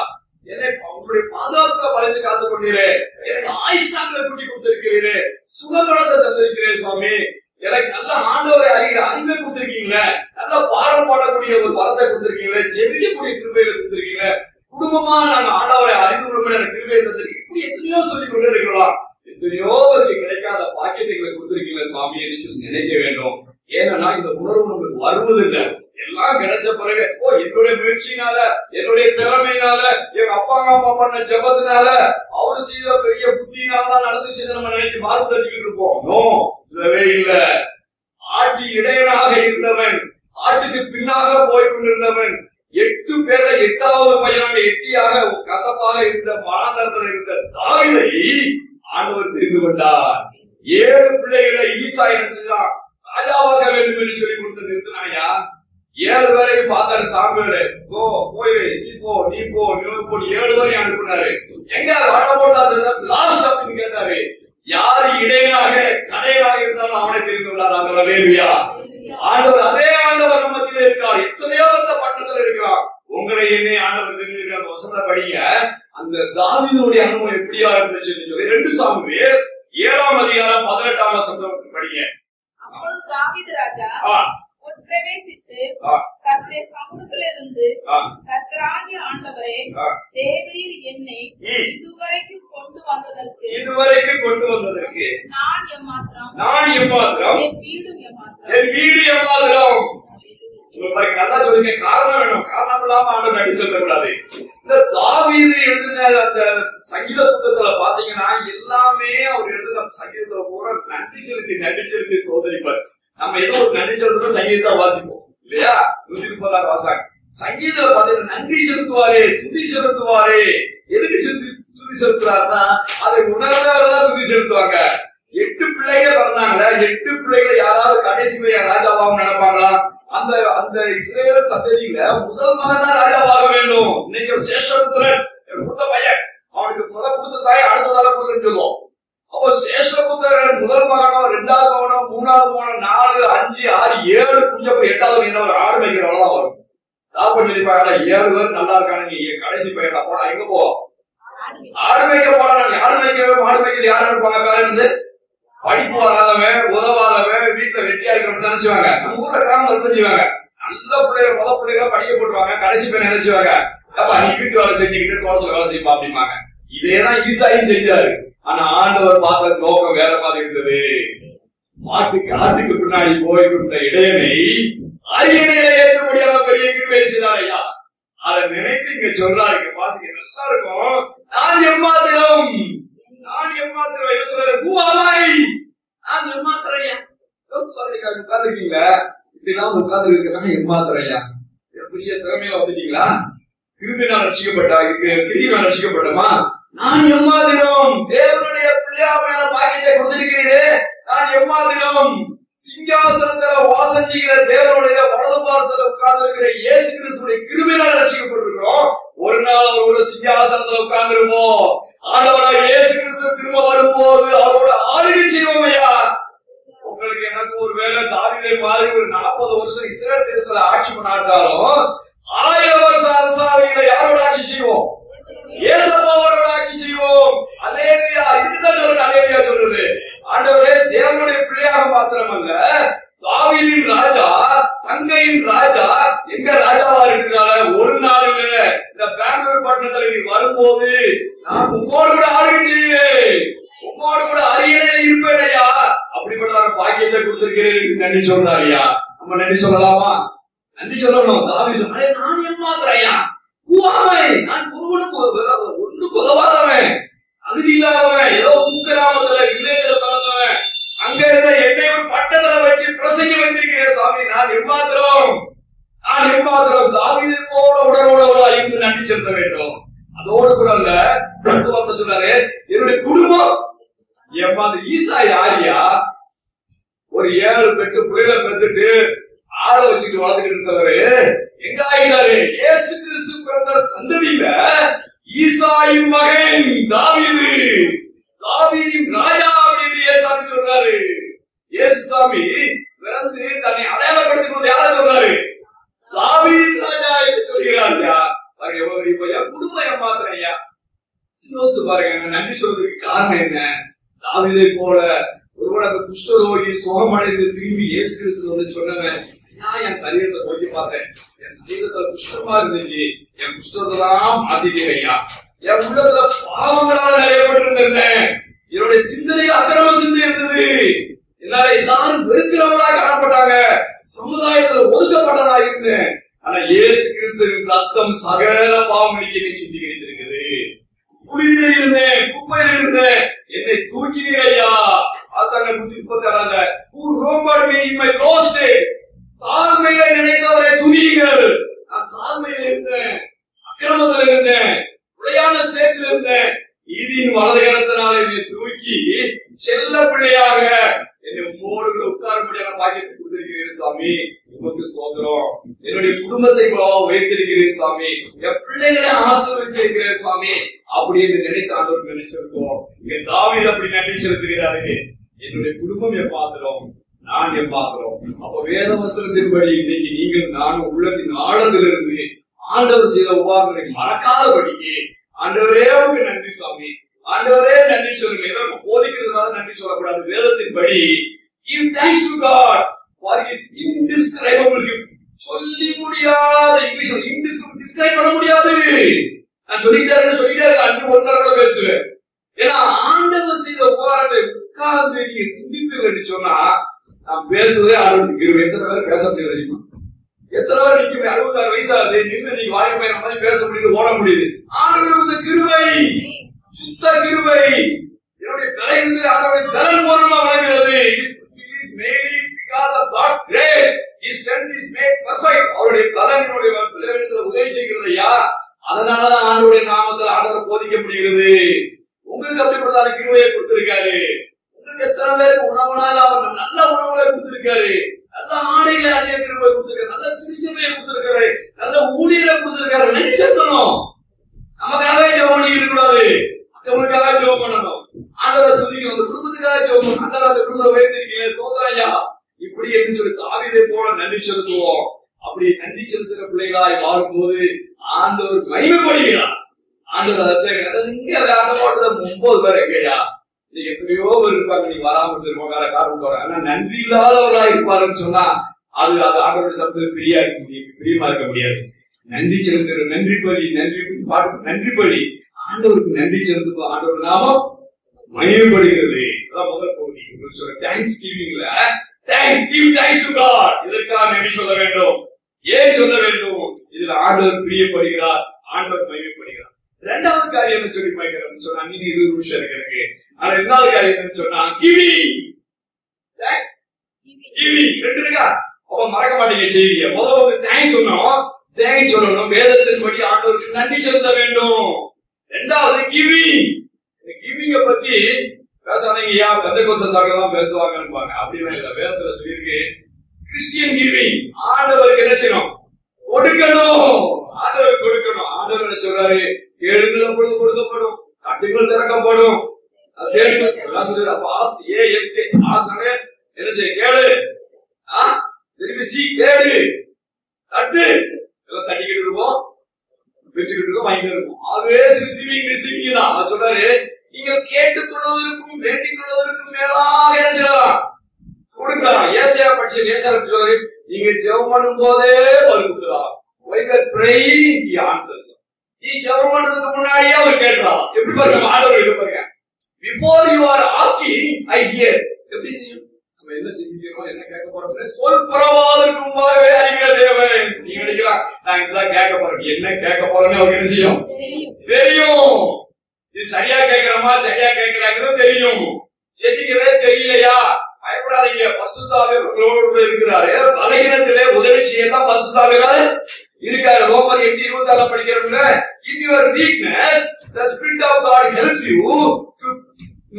என்னை உங்களுடைய பாதுகாப்புல வளைந்து காத்துக் கொண்டீரே, எனக்கு ஆயுஷ்டாக்களை கூட்டி கொடுத்திருக்கிறீரே, சுகபலத்தை தந்திருக்கிறேன் சுவாமி, எனக்கு நல்ல ஆண்டவரை அறிகிற அறிவை கொடுத்திருக்கீங்களே, நல்ல பாடல் பாடக்கூடிய ஒரு வரத்தை கொடுத்திருக்கீங்களே, ஜெபிக்கக்கூடிய கிருபையில கொடுத்திருக்கீங்களே, குடும்பமா நாங்க ஆண்டவரை அறிந்து கொள்ள எனக்கு கிருபையை தந்திருக்கீங்க. இப்படி எத்தனையோ சொல்லி கொண்டு இருக்கலாம். எத்தனையோ பேருக்கு கிடைக்காத பாக்கியத்தை கொடுத்திருக்கீங்களே சுவாமி என்று சொல்லி நினைக்க வேண்டும். ஏன்னா இந்த உணர்வு நம்மளுக்கு வருவதில்லை. எல்லாம் கிடைச்ச பிறகு என்னுடைய முயற்சினால, என்னுடைய திறமையினால, எங்க அப்பா அம்மா பண்ண ஜபத்தினால, அவரு செய்த பெரிய புத்தினாலதான் நடந்துச்சுன்னு நம்ம நினைச்சு மாறு தட்டிக்கிட்டு இருப்போம். நோ, இல்லவே இல்ல. ஆட்சி இடையனாக இருந்தவன், ஆட்டுக்கு பின்னாக போய் கொண்டிருந்தவன், 8 பேர்ல 8வது பையனாக எட்டியாக கசப்பாக இருந்த மனாந்தரத்தில் இருந்த தாவீதை ஆண்டவர் தெரிந்து கொண்டார். 7 பிள்ளைகளை ஈசா என்ன செஞ்சான், ராஜாவாக்க வேண்டும் என்று சொல்லி கொடுத்து நிறுத்தினாயா. 7 பேரையும் பார்த்தாரு சாமுவேலு. போய் நீ போ, நீ போ, நீ போ, 7 பேரையும் அனுப்புனாரு. எங்க வாட போட்டாரு லாஸ்ட் அப்படின்னு கேட்டாரு. யாரு இடையனாக கடையனாக இருந்தாலும் அவனை தெரிந்து கொண்டார். அந்த அல்லேலூயா. ஆண்டவர் அதே ஆண்டவர் நம்ம மத்தியில இருக்கார். எத்தனையோ பட்டணத்துல இருக்கிறார். உங்களை என்னை ஆண்டவர் தெரிஞ்சிருக்கார். வசந்த படிங்க. அந்த தாவீதுடைய அனுபவம் எப்படியா இருந்துச்சுன்னு சொல்லி 2 சாமுவேல் 7ஆம் அதிகாரம் 18ஆம் வசனத்தை படிங்க. அப்பொழுது தாவீது ராஜா பிரவேசித்து கர்த்தருடைய சமூகத்திலிருந்து, கர்த்தராகிய ஆண்டவரே, தேவரீர் என்னை இதுவரைக்கும் கொண்டு வந்ததற்கு நான் எம்மாத்திரம், என் வீடு எம்மாத்திரம். உங்களுக்கு நல்லா சொல்லுங்க, காரணம் வேணும். காரணம் இல்லாம ஆண்டவர் நன்றி சொல்லக்கூடாது. இந்த தாவீது எழுதின அந்த சங்கீத புத்தகத்துல பாத்தீங்கன்னா எல்லாமே அவர் எழுதின சங்கீதத்துல பூரா நன்றி செலுத்தி சோதரிப்பார். நம்ம ஏதோ ஒரு நன்றி செலுத்த சங்கீதத்தை வாசிப்போம் இல்லையா? 130 வாசாங்க. சங்கீதத்துல பாத்தீங்கன்னா நன்றி செலுத்துவாரு, துதி செலுத்துவாரு. எதுக்கு துதி செலுத்துறாருன்னா அதை உணர்ந்தவர்கள் துதி செலுத்துவாங்க. 8 பிள்ளைகள் பிறந்தாங்களா, 8 பிள்ளைகளை யாராவது கடைசி ராஜாவாக நினைப்பாங்களா? அந்த அந்த இஸ்ரேல் சந்ததியில முதல் மகன் தான் ராஜாவாக வேண்டும். இன்னைக்கு ஒரு சேஷபுத்திரன் கொடுத்த பையன், அவனுக்கு முதல் கொடுத்த தாய் அடுத்த தலைமுறை சொல்லுவோம். அப்போ சேஷபுத்திரன் முதல் மகனோ, 2வது மகனோ, 3வது மகனோ, 4, 5, 6, 7 குஞ்சப்ப 8வது என்ன ஒரு ஆடு மேய்க்கிறவளதான் வரும். தாப்பன் நினைப்பாங்க 7 பேர் நல்லா இருக்காங்க, நீ கடைசி பையனா போனா எங்க போ? ஆடு மேய்க்க போறாங்க. ஆடு மேய்க்கவே மாடு மேய்க்கிறது யாரு இருப்பாங்க? பேரண்ட்ஸ். படிப்பு வராதவன், உதவாதவன், வீட்டுல வெட்டியா இருக்கிறவங்க நினைச்சுவாங்க. நம்ம ஊர்ல கிராமத்துல தெரிஞ்சுவாங்க. நல்ல பிள்ளைகள் முத பிள்ளைகள் படிக்க போட்டுவாங்க. கடைசி பேர் நினைச்சுவாங்க, அப்ப நீ வீட்டு வேலை செஞ்சுக்கிட்டு தோட்டத்துல வேலை செய்யுமா அப்படிம்பாங்க. இதேதான் ஈசாயும் செஞ்சாரு. ஆனா ஆண்டவர் பார்த்த நோக்கம் வேற மாதிரி இருந்தது. ஆட்டுக்கு பின்னாடி போய் கொடுத்த இடையனை அரியணையில ஏற்ற முடியாத பெரிய கிருபை செய்தார் ஐயா. அதை நினைத்து இங்க சொல்றாரு. வாசிக்க நல்லா இருக்கும். நான் எம்மாத்திரம் என்ன சொல்றாரு? நான் எம்மாத்திரையா. உட்கார்ந்துருக்கீங்களா? இப்படிலாம் உட்கார்ந்து இருக்கிறாங்க. எம்மாத்திரையா பெரிய திறமையில வந்துட்டீங்களா? கிருபினால் ரட்சிக்கப்பட்டா ரட்சிக்கப்பட்டமா? நான் எம்மாத்திரம் தேவனுடைய பிள்ளையாமையான பாக்கியத்தை கொடுத்திருக்கிறீரே, நான் எம்மாத்திரம் சிங்காசனத்துல வாசம் செய்கிற தேவனுடைய வலது பாரசத்துல உட்கார்ந்து இருக்கிற இயேசு கிறிஸ்துடைய கிருபையினால் ரட்சிக்கப்பட்டிருக்கிறோம். ஒரு நாள் அவரோட சிங்காசனத்துல உட்கார்ந்துருவோம். ஆண்டவராக இயேசு கிறிஸ்து திரும்ப வரும்போது அவரோட ஆளுகை செய்வோம் ஐயா. உங்களுக்கு எனக்கு ஒரு வேலை தாவீதை மாதிரி ஒரு 40 வருஷம் இஸ்ரேல் தேசத்துல ஆட்சி பண்ணாட்டாலும் 1000 வருஷம் அரசாவையில யாரோட ஆட்சி செய்வோம்? இயேசுவோட ஆட்சி செய்வோம். அல்லேலூயா. இதுதான் சொல்றது. அல்லேலூயா சொல்றது. ஆண்டவரே தேவனுடைய பிள்ளையாக மாத்திரமல்ல, தாவீதின் ராஜா, சங்கையின் ராஜா, எங்க ராஜாவா இருக்கிறாங்க. ஒரு நாள் இல்ல, இந்த பெங்களூர் பட்டணத்துல நீ வரும்போது நான் உங்களோடு கூட ஆளுகை செய்வேன், உங்களோடு கூட அரியணையில இருப்பேன் ஐயா. அப்படிப்பட்ட பாக்கியத்தை கொடுத்திருக்கிறேன். நன்றி சொல்றாருயா. நம்ம நன்றி சொல்லலாமா? நன்றி சொல்லணும். தாவீது சொன்னாரே, நான் எம்மாத்திரம் ஐயா, நான் ஒண்ணுக்கு உதவாதவன், அதுக்கு இல்லாதவன், ஏதோ குக்கிராமத்துல வில்லேஜ்ல பிறந்தவன், அங்க இருந்த என்னை ஒரு பட்டத்துல வச்சு பிரசங்கி வைத்திருக்கிறேன் சாமி. நான் எம்மாத்திரம் தாவீதை போல உடனோட இருந்து நன்றி செலுத்த வேண்டும். அதோடு கூட இல்ல, ரெண்டு வார்த்தை சொன்னாரு, என்னுடைய குடும்பம் எம்மாதிரி. ஈசா யாரியா? ஒரு 7 பெட்டு பிள்ளைகளை பெற்றுட்டு ஆளை வச்சுட்டு வளர்த்துக்கிட்டு இருந்தவரு எங்க ஆயிட்டாரு? இயேசு கிறிஸ்து பிறந்த சந்ததியில ஈசாயின் மகன் தாவீது, தாவீதின் ராஜா அப்படின்னு ஏசாமி சொல்றாரு. இயேசுசாமி பிறந்து தன்னை அடையாளப்படுத்திக் கொண்டு யார சொல்றாரு? தாவீதின் ராஜா என்று சொல்கிறார். குடும்பம் ஏமாத்திரம் ஐயா. யோசிச்சு பாருங்க. நன்றி சொல்றதுக்கு காரணம் என்ன? தாவீதை போல ஒருவன் அந்த குஷ்டரோகி சுகமடைந்து திரும்பி இயேசு கிறிஸ்து வந்து சொன்னவன், என் சரீரத்தை நோக்கி பார்த்தேன், என் சரீரத்துல குஷ்டமா இருந்துச்சு, என் குஷ்டத்தெல்லாம் மாத்திட்டேன் ஐயா. என் உள்ளத்துல பாவங்களால நிறையப்பட்டிருந்தேன், என்னுடைய சிந்தனையில் அக்கிரம சிந்தை இருந்தது, என்னால எல்லாரும் வெறுக்கிறவங்களா காணப்பட்டாங்க, சமுதாயத்துல ஒதுக்கப்பட்டவனா இருந்தேன். ஆனா இயேசு கிறிஸ்துவின் ரத்தம் சகல பாவம் நீக்கி சுத்திகரித்திருக்குது. குழியில இருந்தேன், குப்பையில இருந்தேன், என்னை தூக்கினீர் ஐயா. ஆசாங்க 137 தாழ்மையில நினைத்தவரை துதியுங்கள். நான் தாழ்மையில இருந்தேன், அக்கிரமத்தில் இருந்தேன், உடையான சேற்றில் இருந்தேன். நீதியின் வலது கரத்தினால என்னை தூக்கி செல்ல பிள்ளையாக என்னை உங்களோடு கூட உட்காரப்படியான பாக்கியத்தை கொடுத்திருக்கிறேன் சாமி. உமக்கு சோதரம். என்னுடைய குடும்பத்தை உயர்த்திருக்கிறேன் சாமி, என் பிள்ளைகளை ஆசீர்வதித்திருக்கிறேன் சுவாமி அப்படின்னு நினைத்து ஆண்டவர் நினைச்சிருக்கோம். இங்க தாவீது அப்படி நன்றி செலுத்துகிறாரு. என்னுடைய குடும்பம் எப்பாத்திரம், நான் எப்பாத்திரம். அப்ப வேத வசனத்தின்படி இன்னைக்கு நீங்கள் நானும் உள்ளத்தின் ஆழத்திலிருந்து ஆண்டவர் செய்த உபாதனை மறக்காதபடிக்கு ஆண்டவரே உங்களுக்கு நன்றி சுவாமி, ஆண்டவரே நன்றி சொல்லுங்க. ஏதோ போதிக்கிறதுனால நன்றி சொல்லக்கூடாது. வேதத்தின்படி give thanks to God for his indescribable gift. சொல்லி முடியாத இங்கிலீஷ் டிஸ்கிரைப் பண்ண முடியாது. நான் சொல்லிட்டே அஞ்சு ஒரு தடவை பேசுவேன். ஏன்னா ஆண்டவர் செய்த உபகாரத்தை உட்கார்ந்து நீங்க சிந்திப்பீங்க சொன்னா நான் பேசுவதே ஆரம்பிக்கிறேன். எத்தனை பேர் பேச முடியாது தெரியுமா? எத்தனை பேர் நிக்க 66 வயசாகுது நின்று நீங்க வாய் பையன் மாதிரி பேச முடியுது, ஓட முடியுது. ஆண்டவர் கிருபை, சுத்த கிருபை. என்னுடைய தலையிலிருந்து ஆண்டவரின் பலன் மூலமா வழங்குகிறது. அவருடைய பலன் என்னுடைய உதவி செய்கிறது ஐயா. அதனாலதான் ஆண்டவருடைய நாமத்தில் ஆண்டவர் போதிக்க முடிகிறது. உங்களுக்கு அப்படிப்பட்ட கிருபையை கொடுத்திருக்காரு. உங்களுக்கு எத்தனை பேருக்கு உணவுனால அவர் நல்ல உணவுகளை கொடுத்திருக்காரு, நல்ல ஆடைகளை அணிய கிருபை கொடுத்திருக்காரு, நல்ல திருச்சபையை கொடுத்திருக்காரு, நல்ல ஊழியரை கொடுத்திருக்காரு. நினைச்சிருக்கணும். நமக்காகவே ஜெபம் பண்ணிக்கிட்டு கூடாது, மற்றவங்களுக்காக ஜெபம் பண்ணணும். ஆண்டவரை துதிக்கணும், அந்த குடும்பத்துக்காக ஜெபம் பண்ணணும். ஆண்டவர் அந்த குடும்பத்தை வைத்திருக்கீங்க தோத்திரம் ஐயா இப்படி என்று சொல்லி தாவீதை போல நன்றி செலுத்துவோம். அப்படி நன்றி செலுத்துகிற பிள்ளைகளாய் வாழும்போது ஆண்டவர் மகிமைப்படுகிறார். ஆண்டவர் இங்க அந்த பாட்டுல 9 பேர் எங்கயா நீங்க எத்தனையோ பேர் இருப்பாங்க, நீங்க வராம இருப்பாங்க காரணத்தோட. ஆனா நன்றி இல்லாதவர்களா இருப்பாருன்னு சொன்னா அது ஆண்டவருடைய சப்தத்தில் பிரியமா இருக்க முடியாது. நன்றி செலுத்துகிற நன்றி பலி, நன்றி பலி ஆண்டவருக்கு நன்றி செலுத்தும். ஆண்டவர் நாமம் மகிமைப்படுகிறது. அதான் முதல் பகுதி சொல்ற தேங்க்ஸ் கிவிங்ல தேங்க்ஸ் டு காட். இதற்காக நன்றி சொல்ல வேண்டும். ஏன் சொல்ல வேண்டும்? இதுல ஆண்டவர் பிரியப்படுகிறார், ஆண்டவர் மகிமைப்படுகிறார். இரண்டாவது காரியம் என்ன சொல்லி பார்க்கிறேன் சொன்னா, நீங்க 20 நிமிஷம் இருக்கு எனக்கு. ஆனா இரண்டாவது காரியம் என்ன சொன்னா கிவிங். தேங்க்ஸ் கிவிங் 2 இருக்கா? அப்ப மறக்க மாட்டீங்க செய்தியை. முதல்ல தேங்க்ஸ் சொன்னோம், தேங்க்ஸ் சொல்லணும், வேதத்தின்படி ஆண்டவருக்கு நன்றி செலுத்த வேண்டும். இரண்டாவது கிவிங். கிவிங்க பத்தி பேசாதீங்க, ஏன் பெந்தெகோஸ்தே தான் பேசுவாங்கன்னு. அப்படின்னு இல்ல, வேதத்துல சொல்லியிருக்கு கிறிஸ்டியன் கிவிங். ஆண்டவருக்கு என்ன செய்யணும்? கொடுக்கணும். ஆண்டவருக்கு கொடுக்கணும். ஆண்டவர் என்ன சொல்றாரு? கேளுங்கள் அப்பொழுது கொடுக்கப்படும், தட்டுங்கள் திறக்கப்படும், தேடுங்கள் எல்லாம் சொல்றாரு. அப்ப ஆஸ்க், ஏஎஸ்கே ஆஸ்க் என்ன செய்ய? கேளு, திரும்பி சி கேடு, தட்டு, எல்லாம் தட்டிக்கிட்டு இருப்போம், பெற்றுக்கிட்டு இருக்கோம், வாங்கிட்டு இருக்கோம். ஆல்வேஸ் ரிசீவிங் தான். அவர் சொல்றாரு நீங்கள் கேட்டுக்கொள்வதற்கும் வேண்டிக் கொள்வதற்கும் மேலாக என்ன செய்யலாம்? கொடுக்கலாம். ஏசாயா படிச்சு ஏசாயா சொல்றாரு, நீங்க ஜெபம் பண்ணும் போதே கொடுக்கலாம். நீ ஜெபம் பண்றதுக்கு முன்னாடியே அவர் கேட்கலாம். எப்படி பாருங்க ஆண்டவர் இது பாருங்க. Before you are asking, I hear. எப்படி நம்ம என்ன செஞ்சிக்கிறோம், என்ன கேட்க போறோம்? சொல் பரவாதற்கு முன்பாகவே அறிகிற தேவன். நீங்க நினைக்கலாம் நான் இதுதான் கேட்க போறேன், என்ன கேட்க போறேன்னு அவருக்கு என்ன செய்யும்? தெரியும். இது சரியா கேட்கிறோமா சரியா கேட்கிறாங்கிறது தெரியும். செதிக்கவே தெரியலையா? பயப்படாதீங்க, பரிசுத்த ஆவியானவர் இருக்கிறாரு. பலகீனத்திலே உதவி செய்யத்தான் பரிசுத்த ஆவியானவர் இருக்காரு. ரோமர் 8:26 படிக்கிறோம்ல, in your weakness the spirit of God helps you to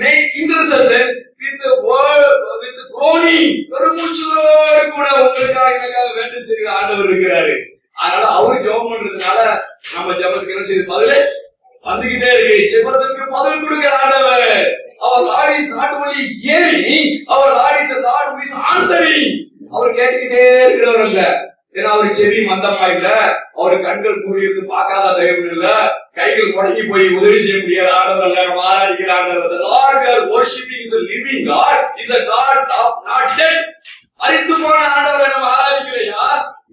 make intercession with the word, with groaning. பெருமூச்சோடு கூட உங்களுக்காக எனக்காக வேண்டுதல் செய்கிற ஆண்டவர் இருக்கிறாரு. அதனால அவரு ஜெபம் பண்றதுனால நம்ம ஜெபத்துக்கு என்ன செய்யுது? பதில் வந்துகிட்டே இருக்கு. ஜெபத்துக்கு பதில் கொடுக்கிற ஆண்டவர். Our Lord is not only hearing, our Lord is the Lord who is answering. அவர் கேட்டுக்கிட்டே இருக்கிறவர் அல்ல. ஏன்னா அவரு செவி மந்தமா இல்ல, அவரு கண்கள் கூடியிருந்து பார்க்காத தெய்வம் இல்ல, கைகள் முடங்கி போய் உதவி செய்ய முடியாத ஆண்டவர் அல்ல. நம்ம ஆராதிக்கிற ஆண்டவர். The Lord we are worshiping is a living God, is a God of not dead. மரித்து போன ஆண்டவரை நம்ம ஆராதிக்கலையா?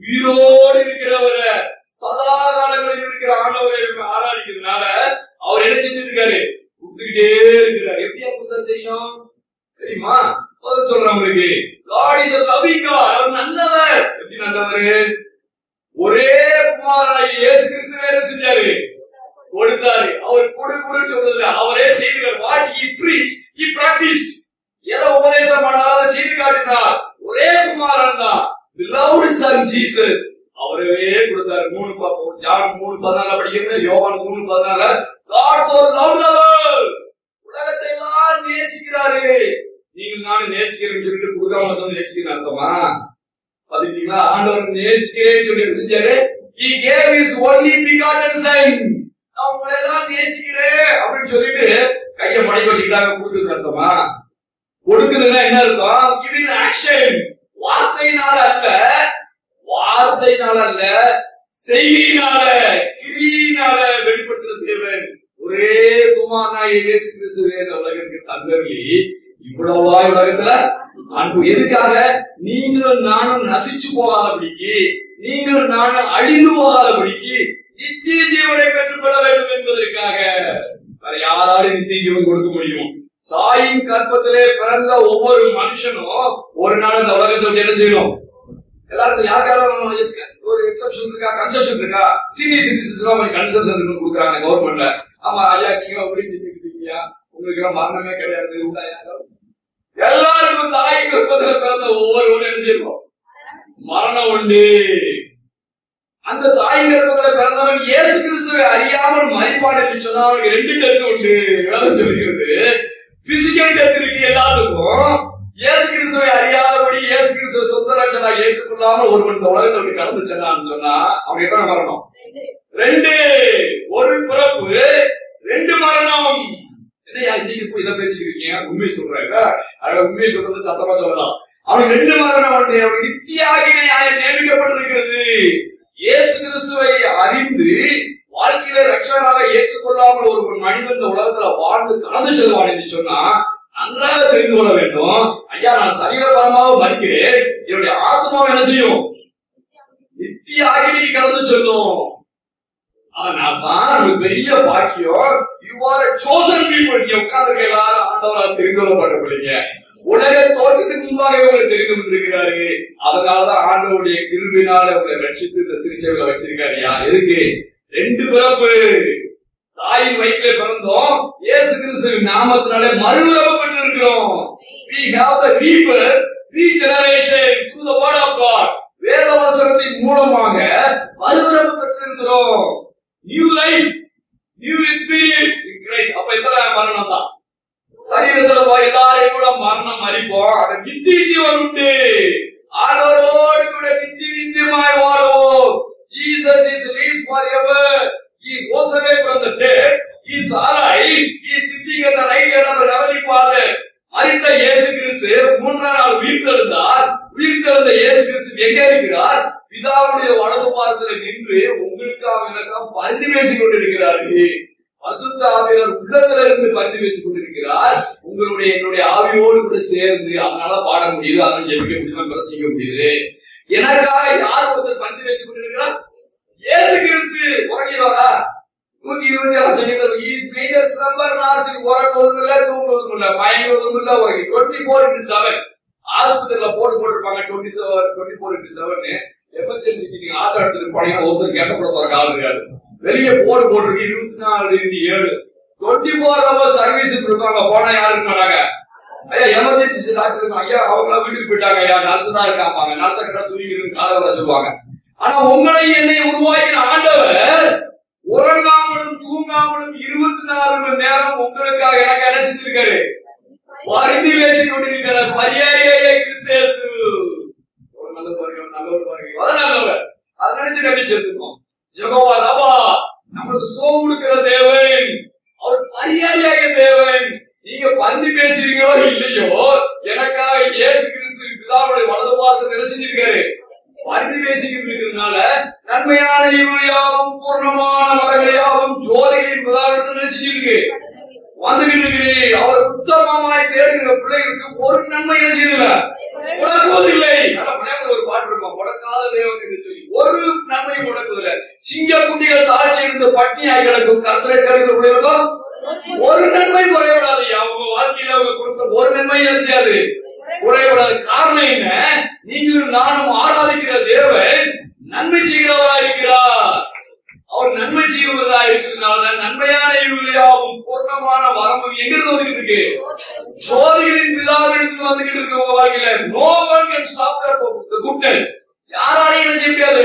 உயிரோடு இருக்கிறவரை, சதா காலங்களில் இருக்கிற ஆண்டவரை நம்ம ஆராதிக்கிறதுனால அவர் என்ன செஞ்சுட்டு இருக்காரு? கொடுத்துக்கிட்டே இருக்கிறார். எப்படியா கொடுத்தா தெரியும்? தெரியுமா? சொல்றேன் உங்களுக்கு. God is a loving God. அவர் நல்லவர். எப்படி நல்லவர்? ஒரே குமாரனாகிய இயேசு கிறிஸ்துவை என்ன செஞ்சாரு? கொடுத்தாரு. அவர் கொடுன்னு சொல்றதுல அவரே செய்தார். What he preached, he practiced. எதை உபதேசம் பண்ணாலும் அதை செய்து காட்டினார். ஒரே குமாரன் தான், beloved son Jesus. அவரவே கொடுத்தாரு. 3 ஜான் 3:14 படிக்கிறேன், யோவான் 3:14. God so loved the world. உலகத்தை எல்லாம் நேசிக்கிறாரு. நீங்க நானும் நேசிக்கிறேன்னு சொல்லிட்டு கொடுக்காம நேசிக்கிறேன் அர்த்தமா? பாத்தீங்களா? ஆண்டவர் நேசிக்கிறேன்னு சொல்லி செஞ்சாரு. He gave his only begotten son. நான் உங்களை எல்லாம் நேசிக்கிறேன் அப்படின்னு சொல்லிட்டு கையை மடக்கி வச்சுக்கிட்டாங்க. கொடுக்குறது அர்த்தமா? கொடுக்குதுன்னா என்ன அர்த்தம்? Giving action. வார்த்தையினால அல்ல, வார்த்தையினால அல்ல, செய்கையினால, கிரியினால வெளிப்படுத்துற தேவன். ஒரே குமாரனாகிய இயேசு கிறிஸ்துவே உலகத்துக்கு தந்தருளி இவ்வளவாய் உலகத்துல அன்பு. எதுக்காக? நீங்களும் நானும் நசிச்சு போகாதபடிக்கு, நீங்களும் நானும் அழிந்து போகாதபடிக்கு நித்திய ஜீவனை பெற்றுக்கொள்ள வேண்டும் என்பதற்காக. வேற யாராலும் நித்திய ஜீவன் கொடுக்க முடியும்? தாயின் கற்பத்திலே பிறந்த ஒவ்வொரு மனுஷனும் ஒரு நாள் இந்த உலகத்தை விட்டு என்ன செய்யணும்? எல்லாருக்கும் யாருக்காரும் ஒரு எக்ஸப்ஷன் இருக்கா, கன்செஷன் இருக்கா? சீனியர் சிட்டிசன்ஸ் கொஞ்சம் கன்செஷன் கொடுக்குறாங்க கவர்மெண்ட்ல. ஆமா ஐயா, நீங்க அப்படி இருக்கீங்க, உங்களுக்கு எல்லாம் மரணமே கிடையாது. எல்லாருக்கும் தாய் கர்ப்பத்துல பிறந்த ஒவ்வொருவரும் என்ன செய்வோம்? மரணம் உண்டு. அந்த தாய் கர்ப்பத்துல பிறந்தவன் இயேசு கிறிஸ்துவை அறியாமல் மரிப்பான் என்று சொன்னா அவனுக்கு 2 டெத் உண்டு. வேதம் சொல்லுகிறது பிசிக்கல் டெத் இருக்கு எல்லாத்துக்கும். இயேசு கிறிஸ்துவை அறியாதபடி இயேசு கிறிஸ்துவ சொந்த ரட்சகனாக ஏற்றுக்கொள்ளாமல் ஒருவன் இந்த உலகத்தை கடந்து சென்றான்னு சொன்னா அவன் எத்தனை மரணம்? 2. ஒரு பிறப்பு 2 மரணம். என்னையா இன்னைக்கு போய் இதை பேசிக்கிறீங்க? உண்மை சொல்றாங்க, உண்மையை சொல்றது சத்தமா சொல்லலாம். அவனுக்கு 2 மரணம் உண்டு. அவனுக்கு நித்தியாகினையாக நியமிக்கப்பட்டிருக்கிறது. இயேசு கிறிஸ்துவை அறிந்து வாழ்க்கையில ரட்சகராக ஏற்றுக்கொள்ளாமல் ஒரு மனிதன் இந்த உலகத்துல வாழ்ந்து கடந்து செல்வான் என்று சொன்னா நன்றாக தெரிந்து கொள்ள வேண்டும். ஐயா, நான் சரீரபரமாக மறிக்கிறேன், என்னுடைய ஆத்மாவை என்ன செய்யும்? நித்திய அக்கினிக்கு கடந்து செல்லும். அதனால்தான் நமக்கு பெரிய பாக்கியம். You are a chosen people. நீங்க உட்கார்ந்து எல்லாரும் ஆண்டவரால் தெரிந்து கொள்ளப்பட்ட பிள்ளைங்க. உலக தோற்றத்துக்கு முன்பாக இவங்களை தெரிந்து கொண்டிருக்கிறாரு. அதனாலதான் ஆண்டவருடைய கிருபையினால உங்களை ரட்சித்து இந்த திருச்சபையில வச்சிருக்காரு. யார் எதுக்கு? 2 பிறப்பு. தாயின் வயிற்றிலே பிறந்தோம், இயேசு கிறிஸ்துவின் நாமத்தினாலே மறுபிறப்பு பெற்றிருக்கிறோம். We have the rebirth, regeneration through the word of God. வேத வசனத்தின் மூலமாக மறுபிறப்பு பெற்றிருக்கிறோம். New life, new experience in Christ. அப்ப எத்தனை மரணம் தான்? சரீரத்துல போய் எல்லாரையும் கூட மரணம் மறிப்போம். அந்த நித்திய ஜீவன் உண்டு. ஆண்டவரோடு கூட நித்தியமாய் வாழ்வோம். Jesus is lives forever. He rose away from the dead. He is alive. He is sitting at the right hand of the heavenly Father. மரித்த இயேசு கிறிஸ்து 3ஆம் நாள் உயிர்த்தெழுந்தார். உயிர்த்தெழுந்த இயேசு கிறிஸ்து எங்கே இருக்கிறார்? பிதாவுடைய வலது பாதத்தில் நின்று உங்களுக்காக எனக்காக பரிந்து பேசிக் கொண்டிருக்கிறார்கள். பரிசுத்த ஆவியானவர் உள்ளத்துல இருந்து பரிந்து பேசிக் கொண்டிருக்கிறார். உங்களுடைய என்னுடைய ஆவியோடு கூட சேர்ந்து அதனால பாட முடியுது, அதனால ஜெபிக்க முடியுது, பிரசங்கிக்க முடியுது. எனக்காக யார் ஒருத்தர் பரிந்து பேசிக் கொண்டிருக்கிறார்? இயேசு கிறிஸ்து. உறங்கிறவரா? 127 சங்கீதம் இஸ் நெய்தர் ஸ்லம்பர் நார் ஸ்லீப். உறங்குவதும் இல்ல, தூங்குவதும் இல்ல, மயங்குவதும் இல்ல, உறங்கி 24/7 ஆஸ்பத்திரியில போட்டிருப்பாங்க. 24/7 எமர்ஜென்சி நீங்க ஆட்டோ எடுத்துட்டு போனீங்கன்னா ஒருத்தர் கேட்டப்பட போற கால் இருக்காது. வெளியே போர்டு போட்டிருக்கு 24/7 24 hours சர்வீஸ் இருக்காங்க. போனா யாரு இருக்க மாட்டாங்க. ஐயா எமர்ஜென்சி டாக்டர் இருக்காங்க, ஐயா அவங்க வீட்டுக்கு போயிட்டாங்க, ஐயா நர்ஸ் தான் இருக்காங்க, நர்ஸ கிட்ட தூங்கிட்டு காலை வர சொல்லுவாங்க. ஆனா உங்களை என்னை உருவாக்கின ஆண்டவர் உறங்காமலும் தூங்காமலும் 24 மணி நேரம் உங்களுக்காக எனக்கு என்ன செஞ்சிருக்காரு? பரிந்து பேசிக் கொண்டிருக்கிறார். பரியாரியே கிறிஸ்தேசு. நல்லவர் பாருங்க, நல்லவர். அதை நினைச்சு கண்டிச்சிருக்கோம். ஜெகோவா ரபா நம்மளுக்கு சோம் கொடுக்கிற தேவன், அவர் பரியாரியாக தேவன். நீங்க பரிந்து பேசுறீங்களோ இல்லையோ, எனக்காக இயேசு கிறிஸ்து பிதாவுடைய வலது பாதத்தில் என்ன செஞ்சிருக்காரு? பரிந்து பேசிக்கிட்டு இருக்கிறதுனால நன்மையான ஈவுயாவும் பூர்ணமான வரங்களையாவும் ஜோதிகளின் பிதாவிடத்தில் என்ன செஞ்சிருக்கு? வந்துகிட்டு இருக்கு. அவர் உத்தமமாய் தேடுகிற பிள்ளைகளுக்கு ஒரு நன்மை என்ன செய்யல, முடக்குவதில்லை. ஒரு பாட்டு இருக்கும், முடக்காத தேவன் என்று சொல்லி ஒரு நன்மை முடக்குவதில்லை. சிங்க குட்டிகள் தாழ்ச்சி இருந்து பட்டினியாய் கிடக்கும் கர்த்தரை தேடுகிற பிள்ளைகளுக்கும் ஒரு நன்மை குறைவிடாது. அவங்க வாழ்க்கையில அவங்க கொடுத்த ஒரு நன்மை என்ன செய்யாது, குறைவிடாது. காரணம் என்ன? நீங்களும் நானும் ஆராதிக்கிற தேவன் நன்மை செய்கிறவரா இருக்கிறார். அவர் நன்மை செய்வதா இருக்கிறதுனால நன்மையான ஈவுகளையாவும் பூர்ணமான வரமும் எங்கிருந்து வந்துகிட்டு இருக்கு? ஜோதிகளின் பிதாவிடத்தில் வந்துகிட்டு இருக்கு. உங்க வாழ்க்கையில no one can stop the goodness. யாராலையும் என்ன செய்ய முடியாது,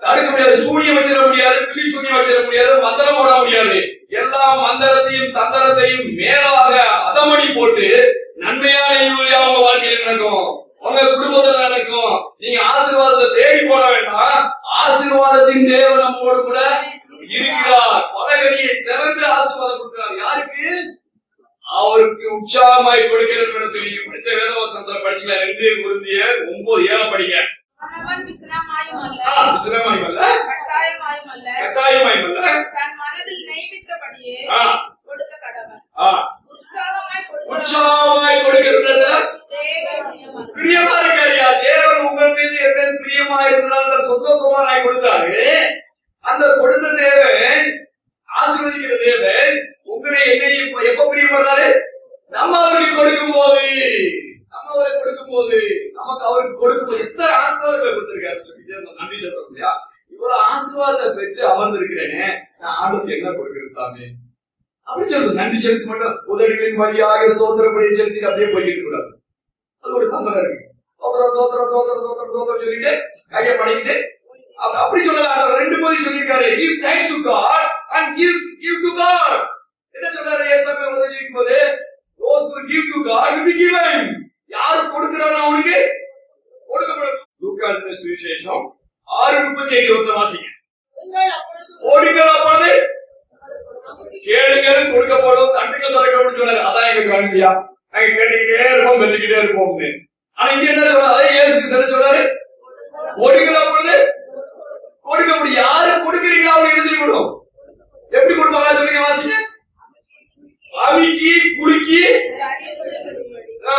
தடுக்க முடியாது. சூனியம் வச்சிட முடியாது, பில்லி சூனியம் வச்சிட முடியாது, மந்திரம் போட முடியாது. எல்லா மந்திரத்தையும் தந்திரத்தையும் மேலாக அதமணி போட்டு நன்மையான ஈவுகளையா உங்க வாழ்க்கையில நடக்கும், உங்க குடும்பத்தில் நடக்கும். நீங்க ஆசீர்வாதத்தை தேடி போட வேண்டாம். ஆசீர்வாதத்தின் தேவன் நம்மோடு கூட இருக்கிறார். பலகனியை திறந்து ஆசீர்வாதம் கொடுக்கிறார். யாருக்கு? அவருக்கு உற்சாகமாய் கொடுக்கிறது. நீங்க படித்த வேதவசனத்துல படிச்சீங்களா? 2 Corinthians 9:7 படிங்க. விசிராமாயும் அல்ல, கட்டாயமாயும் அல்ல, தன் மனதில் நியமித்தபடியே கொடுக்க கடவன். உற்சாகமாய் கொடுக்கிறது பிரியமா இருக்காரியா? தேவன் உங்கள் மீது என்ன பிரியமா இருந்தால் சொந்த குமாரனாய் கொடுத்தாரு. அந்த கொடுத்த தேவன், ஆசீர்வதிக்கிற தேவன் உங்களை என்னையும் எப்ப பிரியப்படுறாரு? நம்ம அவருக்கு கொடுக்கும் போது, நமக்கு அவருக்கு கொடுக்கும் போது எத்தனை ஆசீர்வாதங்களை கொடுத்திருக்காரு. சொல்லிட்டே நன்றி சொல்றோம் இல்லையா? இவ்வளவு ஆசீர்வாதத்தை பெற்று அமர்ந்திருக்கிறேனே, நான் ஆண்டவருக்கு என்ன கொடுக்கிறேன் சாமி அப்படி சொல்றது. நன்றி செலுத்தி மட்டும் உதடுகளின் வழியாக சோதரப்படியை செலுத்தி அப்படியே போய்கிட்டு கூடாது. அது ஒரு தந்திரம் இருக்கு. தோத்திரம் தோத்திரம் தோத்திரம் தோத்திரம் தோத்திரம் சொல்லிட்டு கையை படைக்கிட்டு அப்படி சொல்லலாம். 2 போது சொல்லியிருக்காரு, give thanks to God and give to God. என்ன சொல்றாரு ஏசாமி உபதேசிக்கும் போது, those who give to God will be given. யாரு கொடுக்கிறானோ அவனுக்கு கொடுக்கப்படும். லூக்கா சுவிசேஷம் 6:38 வாசிங்க. ஓடுங்கள் அப்பொழுது கேளுங்கள் கொடுக்கப்படும், தட்டுங்கள் திறக்கப்படும் சொன்னாரு. அதான் எங்க காணுங்கயா, நாங்க கேட்டுக்கிட்டே இருப்போம், வெள்ளிக்கிட்டே இருப்போம். ஆனா இங்க என்ன சொல்றாரு, அதே இயேசுக்கு சொல்ல சொல்றாரு, ஓடுங்கள் அப்பொழுது கொடுக்க முடியும். யாரு கொடுக்கிறீங்களா அவங்க என்ன செய்யப்படும்? எப்படி கொடுப்பாங்க சொல்லுங்க வாசிங்க. ஆவிக்கு குலுக்கி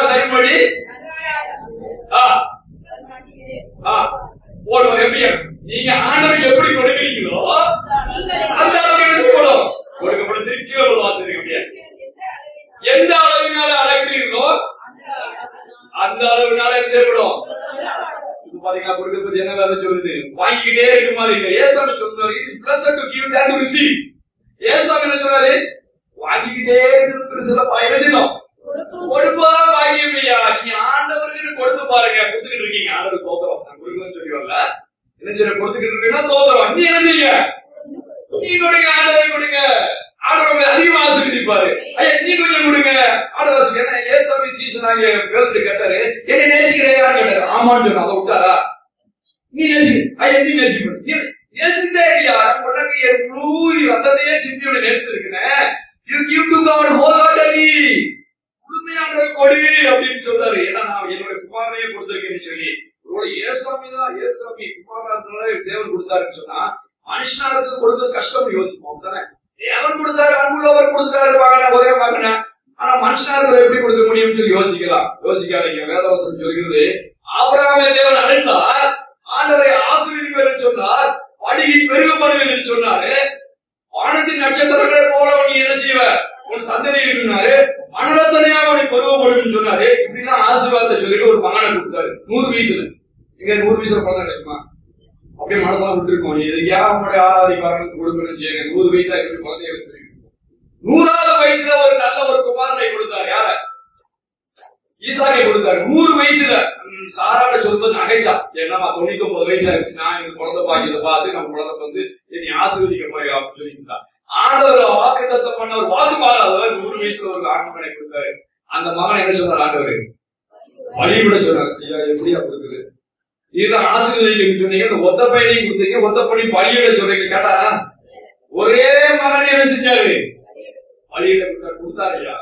சரிபடி போடுவோம். எப்படி நீங்க ஆண்டவருக்கு எப்படி கொடுக்கிறீங்களோ அந்த அளவுக்கு என்ன செய்யப்படும்? கொடுக்கப்படும். திருக்கீழ ஒரு வாசம் இருக்கு. அப்படியே எந்த அளவினால அளக்கிறீர்களோ அந்த அளவுனால என்ன செய்யப்படும்? பாத்தீங்களா, கொடுக்க பத்தி என்ன வேலை சொல்லுது? வாங்கிக்கிட்டே இருக்க மாதிரி. ஏசாமி சொல்றாரு, it is blessed to give than to receive. ஏசாமி என்ன சொல்றாரு, வாங்கிக்கிட்டே இருக்கிறது சில என்ன செய்யணும்? கொடுப்பதான் பாக்கியமையா. நீங்க ஆண்டவருக்கு கொடுத்து பாருங்க. கொடுத்துக்கிட்டு இருக்கீங்க, ஆண்டவர் தோத்திரம். நான் கொடுக்கணும்னு சொல்லி வரல, என்ன செய்ய கொடுத்துக்கிட்டு இருக்கீங்கன்னா தோத்திரம். நீ என்ன செய்ய, நீ கொடுங்க, ஆண்டவர் கொடுங்க, ஆண்டவர் அதிகமா ஆசீர்வதிப்பாரு. ஐயா நீ கொஞ்சம் கொடுங்க, ஆண்டவர். ஏன்னா ஏசாமி சீசன் ஆகிய பேருந்து கேட்டாரு, என்ன நேசிக்கிறேன் கேட்டாரு. ஆமான்னு சொன்ன, அதை விட்டாரா? நீ நேசி ஐயா, நீ நேசிப்ப நேசித்தே இல்லையா? உனக்கு என் முழு ரத்தத்தையே சிந்தியோட நேசித்து இருக்கிறேன். You give to God wholeheartedly. முழுமையான கொடு அப்படின்னு சொல்றாரு. ஏன்னா நான் என்னோட குமாரனையே கொடுத்திருக்கேன்னு சொல்லி. ஏசாமி தான் ஏசாமி குமாரனால தேவன் கொடுத்தாருன்னு சொன்னா, மனுஷனாருக்கு கொடுத்தது கஷ்டம் யோசிப்போம் தானே. தேவன் கொடுத்தாரு, அன்புள்ளவர் கொடுத்தாரு, மகன ஒரே மகன. ஆனா மனுஷனாருக்கு எப்படி கொடுக்க முடியும்னு சொல்லி யோசிக்கலாம். யோசிக்காதீங்க. வேதவசனம் சொல்கிறது, ஆபிரகாமை தேவன் அழைத்தார், ஆண்டவரை ஆசீர்வதிப்பார் சொன்னார், படுகி பெருகப்படுவேன் என்று சொன்னாரு. வானத்தின் நட்சத்திரங்களை போல நீ என்ன செய்வ, உன் சந்ததி இருக்குனாரு. மனரத்தனையாக அவனுக்கு பருவப்படும் சொன்னாரு. இப்படிலாம் ஆசீர்வாதத்தை சொல்லிட்டு ஒரு மகனை கொடுத்தாரு 100 வயசுல. இங்க 100 வயசுல குழந்தை கிடைக்குமா? அப்படியே மனசால விட்டுருக்கோம். நீ இதுக்கு ஏன் அவங்களுடைய ஆராதிக்காரங்களுக்கு கொடுக்கணும்னு செய்யுங்க. 100 வயசா இப்படி குழந்தைய 100வது வயசுல ஒரு நல்ல ஒரு குமாரனை கொடுத்தாரு. யார? ஈசாக்கை கொடுத்தாரு 100 வயசுல. சாராட சொல்றது நகைச்சா, என்னமா 99 வயசா இருக்கு, நான் எங்க குழந்தை பாக்கியத்தை பார்த்து நம்ம குழந்தை வந்து என்னை ஆசீர்வதிக்க போறேன் அப்படின்னு சொல்லியிருந்தா. ஆண்டவர் வாக்குத்தத்தம் பண்ண ஒரு வாக்கு மாறாதவர் 100 வயசுல ஒரு ஆண் மகனை கொடுத்தாரு. அந்த மகன் என்ன சொன்னார் ஆண்டவர்? வழிபட சொன்னார். ஐயா எப்படியா கொடுக்குது? நீதான் ஆசீர்வதிக்க சொன்னீங்க, இந்த ஒத்த பையனையும் கொடுத்தீங்க, ஒத்த பணி பழியிட சொல்றீங்க. கேட்டா ஒரே மகனை என்ன செஞ்சாரு? பழியிட கொடுத்தாரு. ஐயா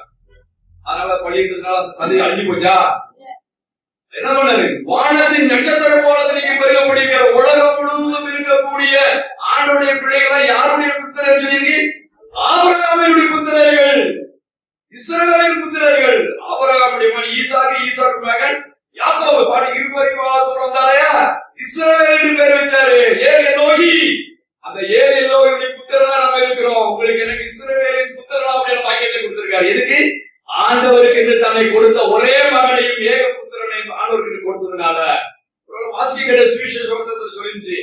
அதனால பழியிட்டதுனால சந்தை அழிஞ்சு போச்சா? என்ன பண்ணாரு? வானத்தின் நட்சத்திரம் போல நீங்க பெருகப்படுகிற உலகம் முழுவதும் இருக்கக்கூடிய ஆண்டோடைய பிள்ளைகளை யாருடைய புத்திரர் சொல்லியிருக்கு? ஆபிரகாமுடைய புத்திரர்கள், இஸ்ரவேலின் புத்திரர்கள். ஆபிரகாமுடைய மகன் ஈசாக்கு, ஈசாக்கு மகன் யாக்கோபு. பாடி 20 வந்தாரையா இஸ்ரவேல் பேர் வச்சாரு. ஏலோஹி. அந்த ஏலோஹியுடைய புத்திரரா நம்ம இருக்கிறோம். உங்களுக்கு எனக்கு இஸ்ரவேலின் புத்திரரா அப்படின்னு பாக்கியத்தை கொடுத்திருக்காரு. எதுக்கு? ஆண்டவருக்கு என்று தன்னை கொடுத்த ஒரே மகனையும் ஏக புத்திரனையும் ஆண்டவருக்கு கொடுத்ததுனால. வாசிக்க கேட்ட சுவிசேஷத்துல சொல்லிருச்சு,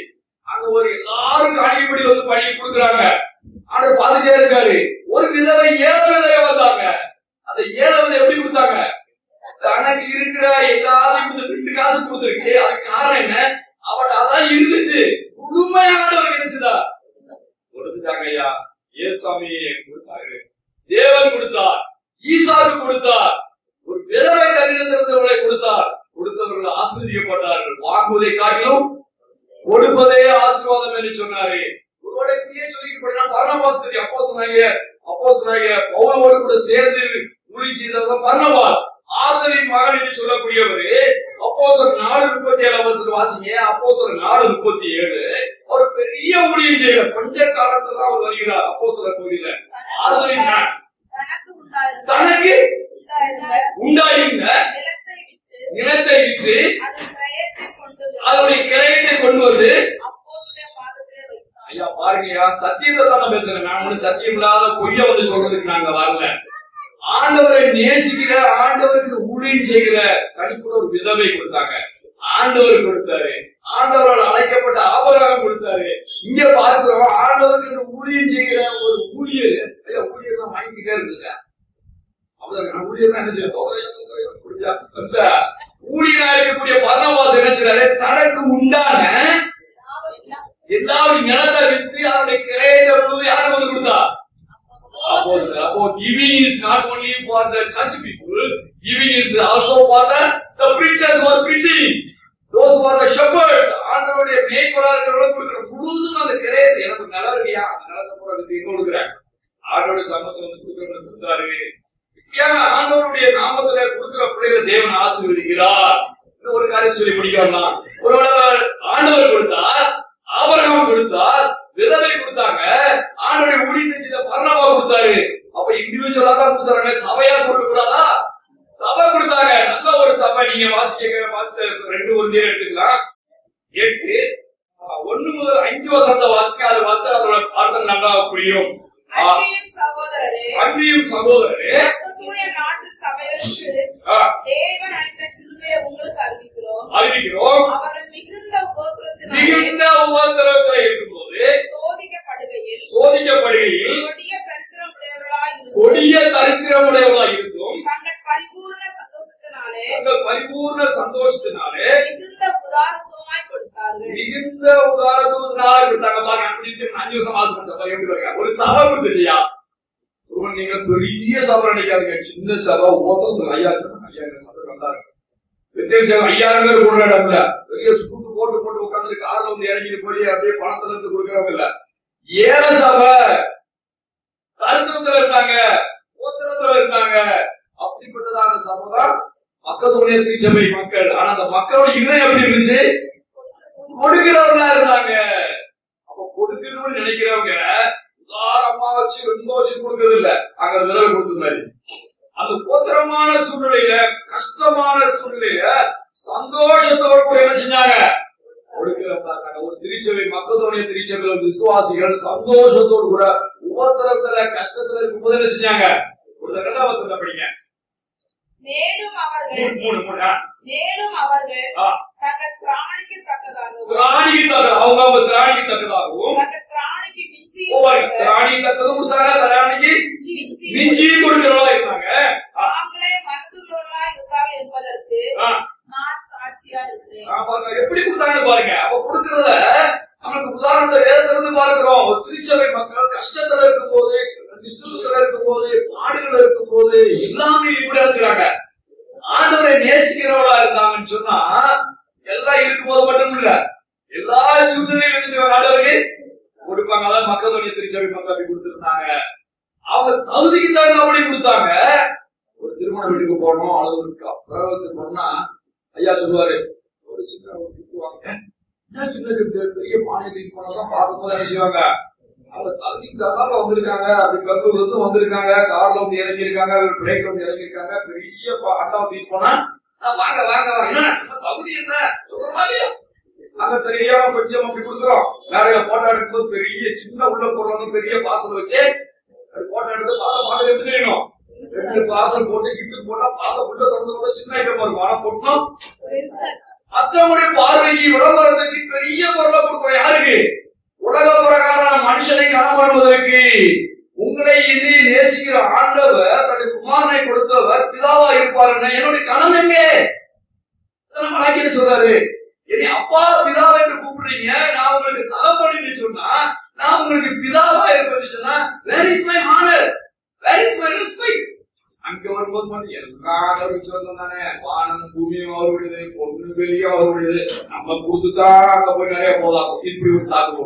அங்க ஒரு எல்லாரும் காணியபடி வந்து பணி கொடுக்குறாங்க. ஆண்டவர் பார்த்துட்டே இருக்காரு. ஒரு விதவை 7 விதவை வந்தாங்க. அந்த 7 விதவை எப்படி கொடுத்தாங்க? தனக்கு இருக்கிற எல்லாத்தையும் 2 காசு கொடுத்துருக்கு. அதுக்கு காரணம் என்ன? அவட்ட அதான் இருந்துச்சு. முழுமையானவருக்கு என்ன செய்தா கொடுத்துட்டாங்க. ஐயா ஏசாமி கொடுத்தாரு, தேவன் கொடுத்தார், ஈசாக்கு கொடுத்தார், ஒரு விதவை தன்னிடத்திலிருந்தவர்களை கொடுத்தார். கொடுத்தவர்கள் ஆசீர்வதிக்கப்பட்டார்கள். வாங்குவதை காட்டிலும் கொடுப்பதே ஆசீர்வாதம் என்று சொன்னாரு. ஒருவேளை இப்படியே சொல்லிட்டு பர்னபாஸ் தெரியும். அப்போஸ்தலனாகிய பவுலோடு கூட சேர்ந்து ஊழியம் செய்தவர் பர்னபாஸ். ஆதரின் மகன் என்று சொல்லக்கூடியவர். அப்போஸ்தலர் 4:37 வாசிங்க. அப்போஸ்தலர் 4:37 ஒரு பெரிய ஊழியம் செய்யற கொஞ்ச காலத்துல அவர் வருகிறார். அப்போஸ்தலர் பகுதியில ஆதரின் தனக்கு உண்டாயிருந்த நிலத்தை விற்று அதனுடைய கிரயத்தை கொண்டு வந்து, ஐயா பாருங்கய்யா சத்தியத்தை தானே பேசுறேன். நான் ஒண்ணு சத்தியம் இல்லாத பொய்ய வந்து சொல்றதுக்கு நாங்க வரல. ஆண்டவரை நேசிக்கிற, ஆண்டவருக்கு ஊழியம் செய்கிற தனிப்பட்ட ஒரு விதவை கொடுத்தாங்க. ஆண்டவர் கொடுத்தாரு. ஆண்டவரால் நினைச்சாரு தனக்கு உண்டான எல்லாரும் நிலத்தை வித்து அவருடைய கிரயத்தை முழுவதும் யாருக்கு வந்து கொடுத்தா? அப்போ giving is not only for the church people, giving is also for the preachers who are preaching, those who are the shepherds. ஆண்டவருடைய மேய்ப்பரா இருக்கிறவங்க கொடுக்கிற முழுதும் அந்த கிரயத்தை எனக்கு நிலம் இல்லையா அந்த நிலத்தை போற வித்து கொடுக்குறேன். ஆண்டவருடைய சமூகத்துல வந்து கொடுக்கிறவங்க கொடுத்தாரு. ஆண்டவருடைய நாமத்துல கொடுக்கிற பிள்ளைகளை தேவன் ஆசீர்வதிக்கிறார். ஒரு காரியம் சொல்லி முடிக்கலாம். ஒருவேளை ஆண்டவர் கொடுத்தார், ஆபிரகாம் கொடுத்தார், விதவை கொடுத்தாங்க, ஆண்டவருடைய ஊழியத்தை செய்த பர்னபா கொடுத்தாரு. அப்ப இண்டிவிஜுவலா தான் கொடுத்தாங்க, சபையா கொடுக்க கூடாதா? சபை கொடுத்தாங்க. நல்ல ஒரு சபை. நீங்க வாசிக்க 2 1 எடுத்துக்கலாம். 8 1 முதல் 5 வசனத்தை வாசிக்க அது வந்து அதோட அர்த்தம் நல்லா புரியும். அன்பியும் சகோதரரே, நாட்டு சபைகளுக்கு தேவன் அளித்த கிருபையை உங்களுக்கு அறிவிக்கிறோம். அவர்கள் மிகுந்த உபத்திரவத்தில் இருக்கும்போது சோதிக்கப்படுகையில் கொடிய தரித்திரமுடையவர்களாய் இருந்தும் தங்கள் பரிபூர்ண சந்தோஷத்தினாலே மிகுந்த உதாரத்துவமாய் கொடுத்தார்கள். பாருங்க, 5 வருஷம் வாசம் ஒரு சபை கொடுத்துட்டியா? நீங்க பெரிய சபை நினைக்காதுங்க, சின்ன சபை. ஒவ்வொருத்தரும் 5000 சபை வந்தாரு. 5000 பேர் போடுற இடம்ல பெரிய ஸ்கூட்டு போட்டு உட்காந்து கார்ல வந்து இறங்கிட்டு போய் அப்படியே பணத்துல இருந்து கொடுக்கறவங்க இல்ல. ஏழை சபை தருத்தத்துல இருந்தாங்க, ஓத்திரத்துல இருந்தாங்க. அப்படிப்பட்டதான சபை தான் மக்களுடைய திருச்சபை மக்கள். ஆனா அந்த மக்களோட இதயம் எப்படி இருந்துச்சு? கொடுக்கிறவங்களா இருந்தாங்க. அப்ப கொடுக்கணும்னு நினைக்கிறவங்க உதாரமா வச்சு ரொம்ப வச்சு கொடுக்கறது இல்ல. அங்க விதவை கொடுத்த மாதிரி அந்த கோத்திரமான சூழ்நிலையில, கஷ்டமான சூழ்நிலையில சந்தோஷத்தோடு கூட என்ன செஞ்சாங்க? கொடுக்கிறவங்க. ஒரு திருச்சபை, மக்களுடைய திருச்சபையில விசுவாசிகள் சந்தோஷத்தோடு கூட ஒவ்வொருத்தரத்துல கஷ்டத்துல இருக்கும்போது என்ன செஞ்சாங்க? ஒரு 2ஆம் வசனத்தை படிங்க. மேலும் அவர்கள் தங்கள் திராணிக்கு தக்கதாகவும் திராணி தக்கதும் கொடுத்தாங்க, திராணிக்கு மிஞ்சி கொடுக்கிறவங்களா இருந்தாங்க. என்பதற்கு நான் சாட்சியா இருக்கிறேன். எப்படி கொடுத்தாங்கன்னு பாருங்க. அப்ப கொடுக்கறதுல நம்மளுக்கு உதாரணத்தை வேதத்துல இருந்து பார்க்கிறோம். திருச்சபை மக்கள் கஷ்டத்துல இருக்கும் போது, நிஷ்டத்துல இருக்கும் போது, பாடுகள் இருக்கும் போது எல்லாமே இப்படி வச்சுக்கிறாங்க. ஆண்டவரை நேசிக்கிறவளா இருந்தாங்கன்னு சொன்னா எல்லாம் இருக்கும் போது மட்டும் இல்ல, எல்லா சூழ்நிலையும் நினைச்சுவாங்க ஆண்டவருக்கு கொடுப்பாங்க. அதான் மக்களுடைய திருச்சபை மக்கள் அப்படி கொடுத்திருந்தாங்க. அவங்க தகுதிக்கு தான் அப்படி கொடுத்தாங்க. ஒரு திருமண வீட்டுக்கு போனோம், அல்லது ஒரு பிரவேசம் பண்ணா ஐயா சொல்லுவாரு, ஒரு சின்ன பெரிய பானையத்துக்கு போனாதான் பார்க்கும்போது என்ன செய்வாங்க? அவங்க தகுதிக்கு தகுந்தால வந்திருக்காங்க, அப்படி பெங்களூர்ல இருந்து வந்திருக்காங்க, கார்ல வந்து இறங்கியிருக்காங்க, பிரேக்ல வந்து இறங்கியிருக்காங்க, பெரிய அண்டா தூக்கி போனா வாங்க வாங்க என்ன தகுதி என்ன சொல்றோமா இல்லையா? அங்க தெரியாம கொஞ்சம் அப்படி கொடுக்குறோம். மேடையில போட்டோ எடுக்கும்போது பெரிய சின்ன உள்ள பொருள் வந்து பெரிய பாசல் வச்சு போட்டோ எடுத்து பாதை எப்படி தெரியணும்? 2 பாசல் போட்டு கிட்டு போட்டா பாதை உள்ள திறந்து போட்டா சின்ன ஐட்டம் இருக்கும். ஆனா போட்டோம் மற்றவங்களுடைய பார்வைக்கு விளம்பரத்துக்கு பெரிய பொருளை கொடுக்குறோம். யாருக்கு? உலக பிரகார மனுஷனை கனப்படுவதற்கு. உங்களை இனி நேசிக்கிற ஆண்டவர் தன்னுடைய குமாரனை கொடுத்தவர் பிதாவா இருப்பாருன்னா என்னுடைய கணம் எங்கே? மலாக்கிய சொல்றாரு, என்னை அப்பா பிதாவா என்று கூப்பிடுறீங்க, நான் உங்களுக்கு தகப்பன்னு சொன்னா, நான் உங்களுக்கு பிதாவா இருப்பேன்னு சொன்னா, where is my honour, where is my respect? அங்க வரும்போது மட்டும் எல்லாரும் சொந்தம் தானே, வானம் பூமியும் அவருடையது, பொண்ணு வெளியும் அவருடையது, நம்ம கொடுத்துதான் அங்க போய் நிறைய போதாகும். இப்படி ஒரு சாக்கு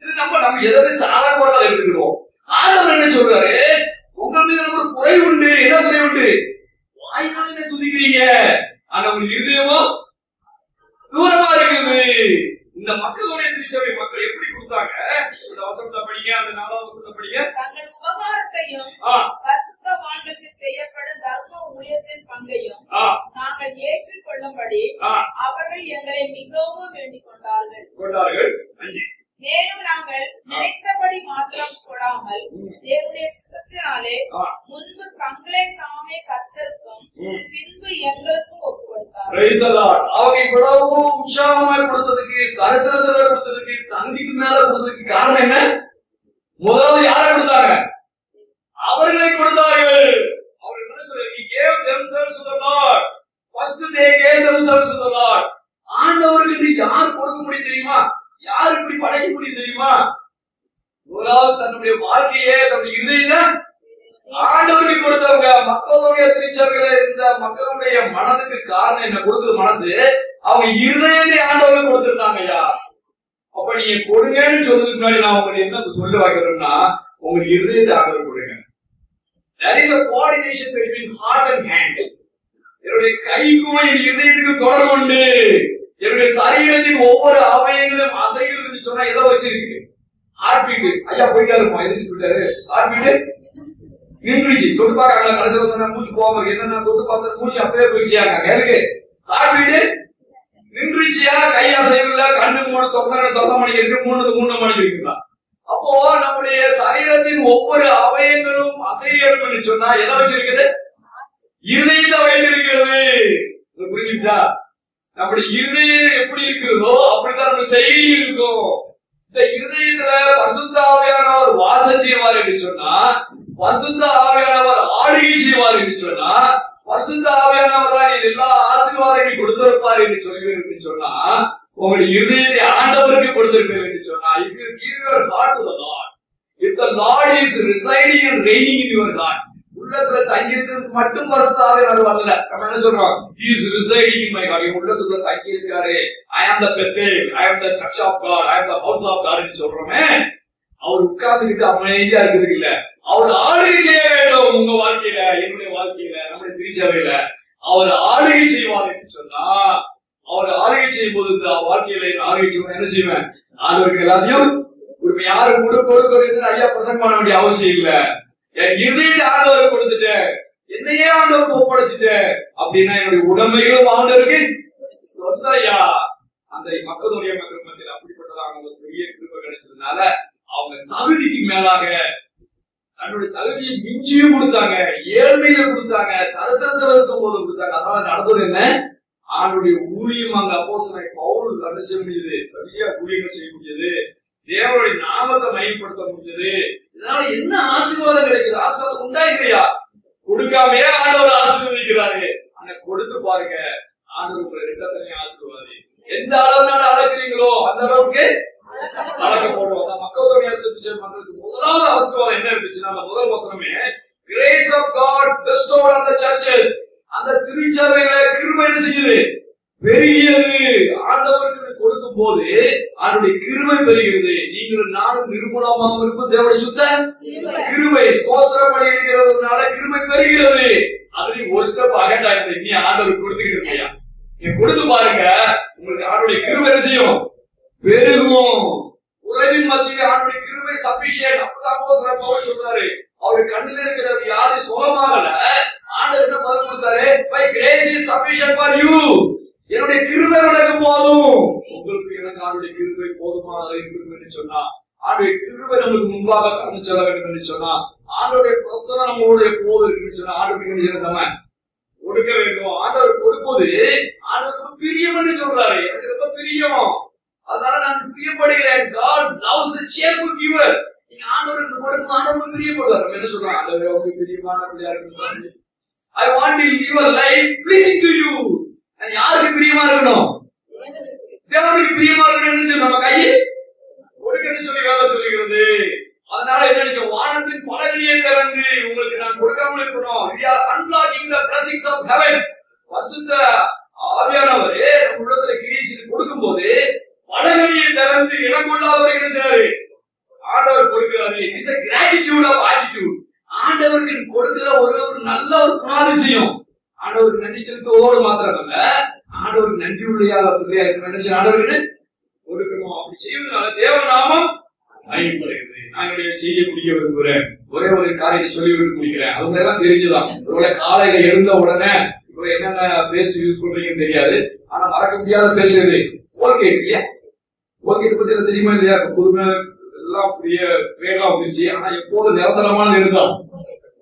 இது நம்ம எதை சாதாரண எடுத்துக்கிடுவோம். ஆண்டவர் என்ன சொல்றாரு? உங்கள் மீது ஒரு குறை உண்டு. என்ன குறை உண்டு? வாய்க்கால் என்ன துதிக்கிறீங்க, ஆனா உங்களுக்கு இருதயமோ தூரமா இருக்குது. இந்த மக்களுடைய திருச்சபை மக்கள் எப்படி கொடுத்தாங்க? இந்த வசனத்தை படிங்க, அந்த 4ஆம் வசனத்தை படிங்க. தங்கள் உபகாரத்தையும் பரிசுத்தவான்களுக்கு செய்யப்படும் தர்ம ஊழியத்தின் பங்கையும் நாங்கள் ஏற்றுக்கொள்ளும்படி அவர்கள் எங்களை மிகவும் வேண்டிக் கொண்டார்கள். மேலும் நாங்கள் நினைத்தபடி மாத்திரம் கொடாமல் தேவனுடைய சித்தத்தினாலே முன்பு தங்களை தாமே கர்த்தருக்கும் பின்பு எங்களுக்கும் ஒப்பு கொடுத்தார். அவங்க இவ்வளவு உற்சாகமாய் கொடுத்ததுக்கு, கருத்திரத்துல கொடுத்ததுக்கு, தகுதிக்கு மேல கொடுத்ததுக்கு காரணம் என்ன? முதல்ல யாரை கொடுத்தாங்க? அவர்களை கொடுத்தார்கள். அவர்கள் என்ன சொல்றாங்க? He gave themselves to the Lord. First they gave themselves to the Lord. ஆண்டவருக்கு யார் கொடுக்க முடியும் தெரியுமா? யார் இப்படி படைக்க முடியும் தெரியுமா? முதலாவது தன்னுடைய வாழ்க்கையே தன்னுடைய இதயத்தை ஆண்டவருக்கு கொடுத்தவங்க. மக்களுடைய திருச்சபையில இருந்த மக்களுடைய மனதுக்கு காரணம் என்ன? கொடுத்தது மனசு. அவங்க இருதயத்தை ஆண்டவருக்கு கொடுத்திருந்தாங்க. ஐயா, அப்ப நீங்க கொடுங்கன்னு சொல்றதுக்கு முன்னாடி நான் உங்களுக்கு என்ன சொல்ல வைக்கிறேன்னா, உங்க இருதயத்தை ஆண்டவருக்கு கொடுங்க. There is a coordination between heart and hand. என்னுடைய கைக்கும் என் இதயத்துக்கும் தொடர்பு உண்டு. என்னுடைய சரீரத்தின் ஒவ்வொரு அவயங்களும் அசைகிறதுன்னு சொன்னா எதை வச்சிருக்கு? Heartbeat. ஐயா போயிட்டாரு, எதுக்கு போயிட்டாரு? ஹார்ட் பீட் நின்றுச்சு. தொட்டு பார்க்க கடைசியில் வந்து மூச்சு போகாம இருக்கு. என்ன தொட்டு பார்த்த மூச்சு அப்பவே போயிடுச்சியாங்க. எதுக்கு? Heart beat நின்றுச்சியா? கை அசைவுல கண்ணு மூணு தொந்த மணிக்கு இருக்கு, மூணு மணிக்கு இருக்குங்களா? அப்போ நம்முடைய சரீரத்தின் ஒவ்வொரு அவயங்களும் அசையணும் சொன்னா எதை வச்சிருக்குது? இருதயத்தை வைத்திருக்கிறது. புரிஞ்சுச்சா? நம்முடைய இருதயம் எப்படி இருக்கிறதோ அப்படித்தான் நம்ம செய்தி இருக்கும். இந்த இருதயத்துல பரிசுத்த ஆவியானவர் வாசம் செய்வார் என்று சொன்னா, பரிசுத்த ஆவியானவர் ஆளுகை செய்வார் என்று சொன்னா, பரிசுத்த ஆவியானவர் தான் எல்லா ஆசீர்வாதங்களையும் கொடுத்திருப்பார் என்று சொல்லுவேன் என்று சொன்னா, உங்களுடைய இருதயத்தை ஆண்டவருக்கு கொடுத்திருப்பேன் என்று சொன்னா, if you give your heart to the Lord, if the Lord is residing and reigning in your heart, உள்ளத்துல தங்கி இருக்கிறதுக்கு மட்டும் பரிசுத்த ஆவியானவர் வரல. நம்ம என்ன சொல்றோம்? He is residing in my heart. உள்ளத்துல தங்கி இருக்காரு. I am the Bethel, I am the church of God, I am the house of God ன்னு சொல்றோமே. அவர் உட்கார்ந்துகிட்டு அமைதியா இருக்கிறது இல்ல. அவர் ஆளுகை செய்ய வேண்டும் உங்க வாழ்க்கையில, என்னுடைய வாழ்க்கையில, நம்முடைய திருச்சபையில. அவர் ஆளுகை செய்வார் என்று சொன்னா, அவர் ஆளுகை செய்யும் போது இந்த வாழ்க்கையில ஆளுகை செய்வோம். என்ன செய்வேன்? ஆண்டவருக்கு எல்லாத்தையும் யாரு கொடுக்க ஐயா பிரசங்கம் பண்ண வேண்டிய அவசியம் இல்ல. என் இருதயத்தை ஆண்டவருக்கு கொடுத்துட்டேன், என்னையே ஆண்டவருக்கு ஒப்படைச்சிட்டேன் அப்படின்னா என்னுடைய உடமைகளும் ஆண்டவருக்கு சொந்தயா. அந்த மக்களுடைய மக்கள் மத்தியில் அப்படிப்பட்டதாக அவங்களுக்கு பெரிய கிருபை கிடைச்சதுனால அவங்க தகுதிக்கு மேலாக தன்னுடைய தகுதியை மிஞ்சியும் கொடுத்தாங்க, ஏழ்மையில கொடுத்தாங்க, தரத்திரத்துல இருக்கும் போது கொடுத்தாங்க. அதனால நடந்தது என்ன? ஆண்டுடைய ஊழியம் அங்க அப்போஸ்தலனாகிய பவுல் என்ன செய்ய முடியுது? பெரிய ஊழியங்கள் செய்ய முடியுது. தேவனுடைய நாமத்தை மையப்படுத்த முடியுது. இதனால என்ன ஆசீர்வாதம் கிடைக்குது? ஆசீர்வாதம் உண்டா இல்லையா? கொடுக்காமையே ஆண்டவர் ஆசீர்வதிக்கிறாரு. ஆனா கொடுத்து பாருங்க, ஆண்டவர் உங்களை ரெண்டத்தனை ஆசீர்வாதி. எந்த அளவுனால அழைக்கிறீங்களோ அந்த அளவுக்கு அழைக்கப்படும். மக்களுடைய மக்களுக்கு முதலாவது ஆசீர்வாதம் என்ன இருந்துச்சுன்னா, முதல் வசனமே grace of God bestowed on the churches. அந்த திருச்சபையில கிருபை என்ன செய்யுது? பெருகியது. ஆண்டவருக்கு கொடுக்கும் போது அவருடைய கிருபை பெறுகிறது. நீங்கள் நானும் நிர்மூலமாக இருக்கும் தேவனுடைய சுத்த கிருபை ஸ்தோத்திரம் பண்ணி எழுதுகிறதுனால கிருபை பெறுகிறது. அதுலயும் ஒரு ஸ்டெப் அகண்ட் ஆகுது. இனி ஆண்டவருக்கு கொடுத்துக்கிட்டு இருக்கையா, நீங்க கொடுத்து பாருங்க, உங்களுக்கு ஆண்டவருடைய கிருபை என்ன செய்யும்? பெருகும். உறவின் மத்தியில் ஆண்டவருடைய கிருபை சஃபிஷியன்ட். அப்பதான் அப்போஸ்தலன் பவுல் சொல்றாரு, அவருடைய கண்ணில் இருக்கிற வியாதி சுகமாகல, ஆண்டவர் என்ன பதில் கொடுத்தாரு? by grace is sufficient for you. என்னுடைய கிருபை உனக்கு போதும். உங்களுக்கு எனக்கு ஆண்டவருடைய கிருபை போதுமாக இருக்கும் என்று சொன்னா, ஆண்டவருடைய கிருபை நமக்கு முன்பாக கடந்து செல்ல வேண்டும் என்று சொன்னா, ஆண்டவருடைய பிரசன்னம் நம்மளுடைய போது இருக்குன்னு சொன்னா, ஆண்டவருக்கு என்ன செய்யணும்? நம்ம கொடுக்க வேண்டும். ஆண்டவர் கொடுப்பது ஆண்டவருக்கு பிரியம் என்று சொல்றாரு. எனக்கு ரொம்ப பிரியம், அதனால நான் பிரியப்படுகிறேன். God loves a cheerful giver. நீங்க ஆண்டவருக்கு கொடுக்கும், ஆண்டவருக்கு பிரியப்படுவார். நம்ம என்ன சொல்றோம்? ஆண்டவரே உங்களுக்கு பிரியமான பிள்ளையா இருக்குன்னு சொல்லி, I want to live a life pleasing to you. நான் யாருக்கு பிரியமா இருக்கணும்? தேவனுக்கு பிரியமா இருக்கணும்னு சொல்லி நம்ம கையை கொடுக்கணும்னு சொல்லி வேதம் சொல்லுகிறது. அதனால என்ன, நீங்க வானத்தின் பலகணியை திறந்து உங்களுக்கு நான் கொடுக்காமல் இருக்கணும். We are unlocking the blessings of heaven. பரிசுத்த ஆவியானவரே நம்ம உள்ளத்துல கிரீசில் கொடுக்கும் போது பலகணியை திறந்து இடம் கொள்ளாதவரை என்ன செய்றாரு? ஆண்டவர் கொடுக்கிறாரு. It is a gratitude of attitude. ஆண்டவருக்கு கொடுக்கிற ஒரு நல்ல ஒரு குணாதிசயம். ஆண்டவருக்கு நன்றி செலுத்துவதோடு மாத்திரமல்ல, ஆண்டவருக்கு நன்றி உள்ளையா நினைச்சு ஆண்டவருக்கு கொடுக்கணும். அப்படி செய்வதனால தேவ நாமம் மகிமைப்படுகிறது. நான் என்னுடைய செய்தியை முடிக்க விரும்புகிறேன். ஒரே ஒரு காரியத்தை சொல்லி முடிக்கிறேன். அவங்க எல்லாம் தெரிஞ்சுதான். ஒருவேளை காலையில எழுந்த உடனே இப்ப என்னென்ன பேஸ்ட் யூஸ் பண்றீங்கன்னு தெரியாது, ஆனா மறக்க முடியாத பேசுறது கோல்கேட் இல்லையா? கோல்கேட் பத்தி எல்லாம் தெரியுமா இல்லையா? புதுமை எல்லாம் பெரிய ட்ரேட்லாம் வந்துருச்சு. ஆனா எப்போது நிரந்தரமானது இருந்தா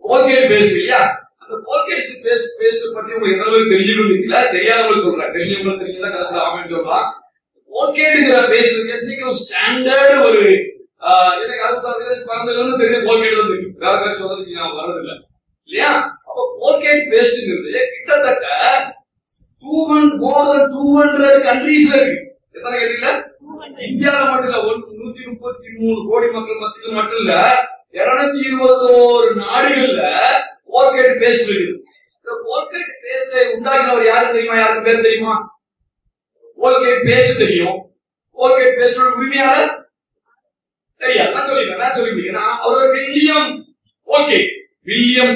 கோல்கேட் பேஸ்ட் இல்லையா? அந்த கோல்கேட் பேஸ்ட் பத்தி உங்களுக்கு எந்த அளவுக்கு தெரிஞ்சுக்கணும் இல்ல, தெரியாதவங்க சொல்றேன். தெரிஞ்சவங்க தெரிஞ்சதா கடைசியில் ஆமென் சொல்லலாம். கோல்கேட்ங்கிற பேஸ்ட் என்னைக்கு ஒரு ஸ்டாண்டர்ட் ஒரு எனக்கு 66 பிறந்ததுல இருந்து தெரிஞ்ச கோல்கேட் தான் தெரியும். வேற பேர் சொல்றதுக்கு நான் வர்றதில்லை இல்லையா? அப்ப கோல்கேட் பேஸ்ட்ங்கிறது கிட்டத்தட்ட more than 200 கண்ட்ரீஸ்ல இருக்கு. எத்தனை கேட்டீங்களா? இந்தியால மட்டும் இல்ல, 133 கோடி மக்கள் மத்தியில் மட்டும் இல்ல, 221 நாடுகள்ல கோல்கேட் பேஸ்ட் இருக்கு. இந்த கோல்கேட் பேஸ்ட் உண்டாக்கினவர் யாரு தெரியுமா? யாருக்கு பேர் தெரியுமா? கோல்கேட் பேஸ்ட் தெரியும். கோல்கேட் பேஸ்டோட உரிமையாளர் தெரியாது. நான் சொல்லிட்டேன். அவர் வில்லியம்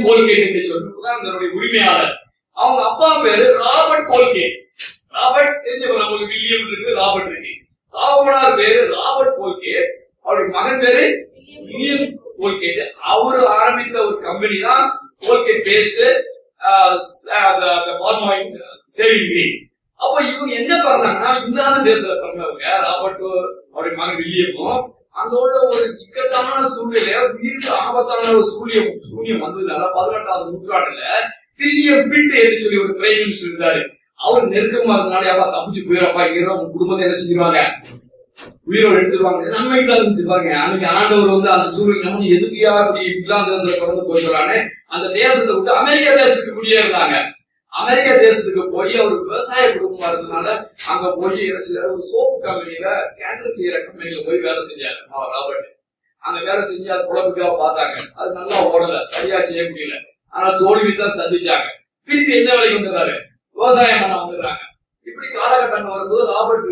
கோல்கேட் என்று சொல்லிட்டு அதனுடைய உரிமையாளர். அவங்க அப்பா பேரு ராபர்ட் கோல்கேட். ராபர்ட் தெரிஞ்சவங்க, நம்மளுக்கு வில்லியம் இருக்கு, ராபர்ட் இருக்கு. தாவனார் பேரு ராபர்ட் கோல்கேட், அவருடைய மகன் பேரு வில்லியம் கோல்கேட். அவரு ஆரம்பித்த ஒரு கம்பெனி தான் கோல்கேட் பேஸ்ட் சேவிங் கிரீன். அப்ப இவங்க என்ன பண்ணாங்கன்னா, இங்கிலாந்து தேசத்துல பண்ணவங்க ராபர்ட், அவருடைய மகன் வில்லியமும் அங்க உள்ள ஒரு இக்கட்டான சூழ்நிலை, உயிருக்கு ஆபத்தான ஒரு சூழ்நியம் வந்ததுனால 18ஆம் நூற்றாண்டுல வில்லியம் பிட் என்று சொல்லி ஒரு பிரைம் மினிஸ்டர் இருந்தாரு. அவர் நெருக்கமா இருந்தனாலே அப்பா தப்பிச்சு போயிடப்பா, இங்க உங்க குடும்பத்தை என்ன செஞ்சிருவாங்க, உயிரோடு எடுத்துருவாங்க. நன்மைக்கு தான் இருந்துருப்பாங்க. அன்னைக்கு ஆண்டவர் வந்து அந்த சூழ்நிலை எதுக்கியா இப்படி இங்கிலாந்து தேசத்துல பிறந்து போயிடலான்னு அந்த தேசத்தை விட்டு அமெரிக்கா தேசத்துக்கு குடியேறினாங்க. அமெரிக்கா தேசத்துக்கு போய் அவர் விவசாய குடும்பமா இருந்ததுனால அங்க போய் என்ன செய்யறாரு, ஒரு சோப்பு கம்பெனியில கேண்டில் செய்யற கம்பெனியில போய் வேலை செஞ்சாரு அவர் ராபர்ட். அங்க வேலை செஞ்சு அது குழம்புக்காக பார்த்தாங்க. அது நல்லா ஓடல, சரியா செய்ய முடியல. ஆனா தோல்வி தான் சந்திச்சாங்க. திருப்பி என்ன வேலைக்கு வந்துடுறாரு, விவசாயம் பண்ண வந்துடுறாங்க. இப்படி காலகட்டம் வரும்போது ராபர்ட்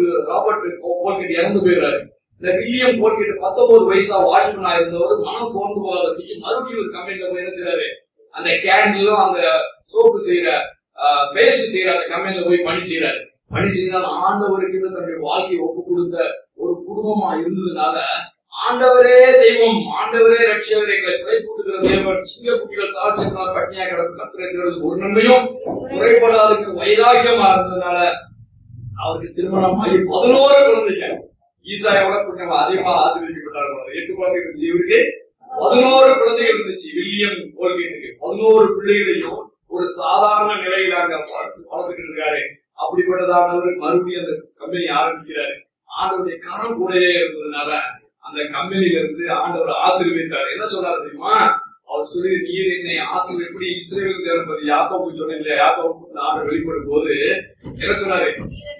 கோல்கேட் இறந்து போயிடுறாரு. இந்த வில்லியம் கோல்கேட் 19 வயசா வாலிபனா இருந்தவர் மனம் சோர்ந்து போகாதபடிக்கு மறுபடியும் ஒரு கம்பெனில போய் என்ன செய்யறாரு, அந்த கேண்டிலும் அந்த சோப்பு செய்யற பேஸ்ட் செய்யற அந்த கம்பெனில போய் பணி செய்யறாரு. பணி செய்தால் ஆண்டவருக்கு தன்னுடைய வாழ்க்கையை ஒப்பு கொடுத்த ஒரு குடும்பமா இருந்ததுனால, ஆண்டவரே தெய்வம், ஆண்டவரே ரட்சியவரே, எங்களை குறை கூட்டுகிற தேவன், சிங்க குட்டிகள் தாழ்ச்சினால் பட்டினியா கிடக்கும் கத்திரை ஒரு நன்மையும் குறைபடாதுக்கு வைராக்கியமா இருந்ததுனால அவருக்கு திருமணம் ஆகி 11 குழந்தைங்க. ஈசாயோட கொஞ்சம் அதிகமா ஆசீர்வதிக்கப்பட்டார். 8 குழந்தைகள் இருந்துச்சு, இவருக்கு 11 குழந்தைகள் இருந்துச்சு. வில்லியம் கோல்கேட்டுக்கு 11 பிள்ளைகளையும் ஒரு சாதாரண நிலையில அங்க வளர்த்துக்கிட்டு இருக்காரு. அப்படிப்பட்டதானவர் மறுபடியும் அந்த கம்பெனி ஆரம்பிக்கிறாரு. ஆண்டவருடைய கரம் கூடயே இருந்ததுனால அந்த கம்பெனில இருந்து ஆண்டவர் ஆசீர்வதித்தார். என்ன சொன்னாரு தெரியுமா? அவர் சொல்லி, நீர் என்னை ஆசீர்வதி, எப்படி இஸ்ரவேல் தேவன் யாக்கோபுக்கு சொன்னீங்க, யாக்கோபுக்கு ஆண்டவர் வெளிப்படும் போது என்ன சொன்னாரு,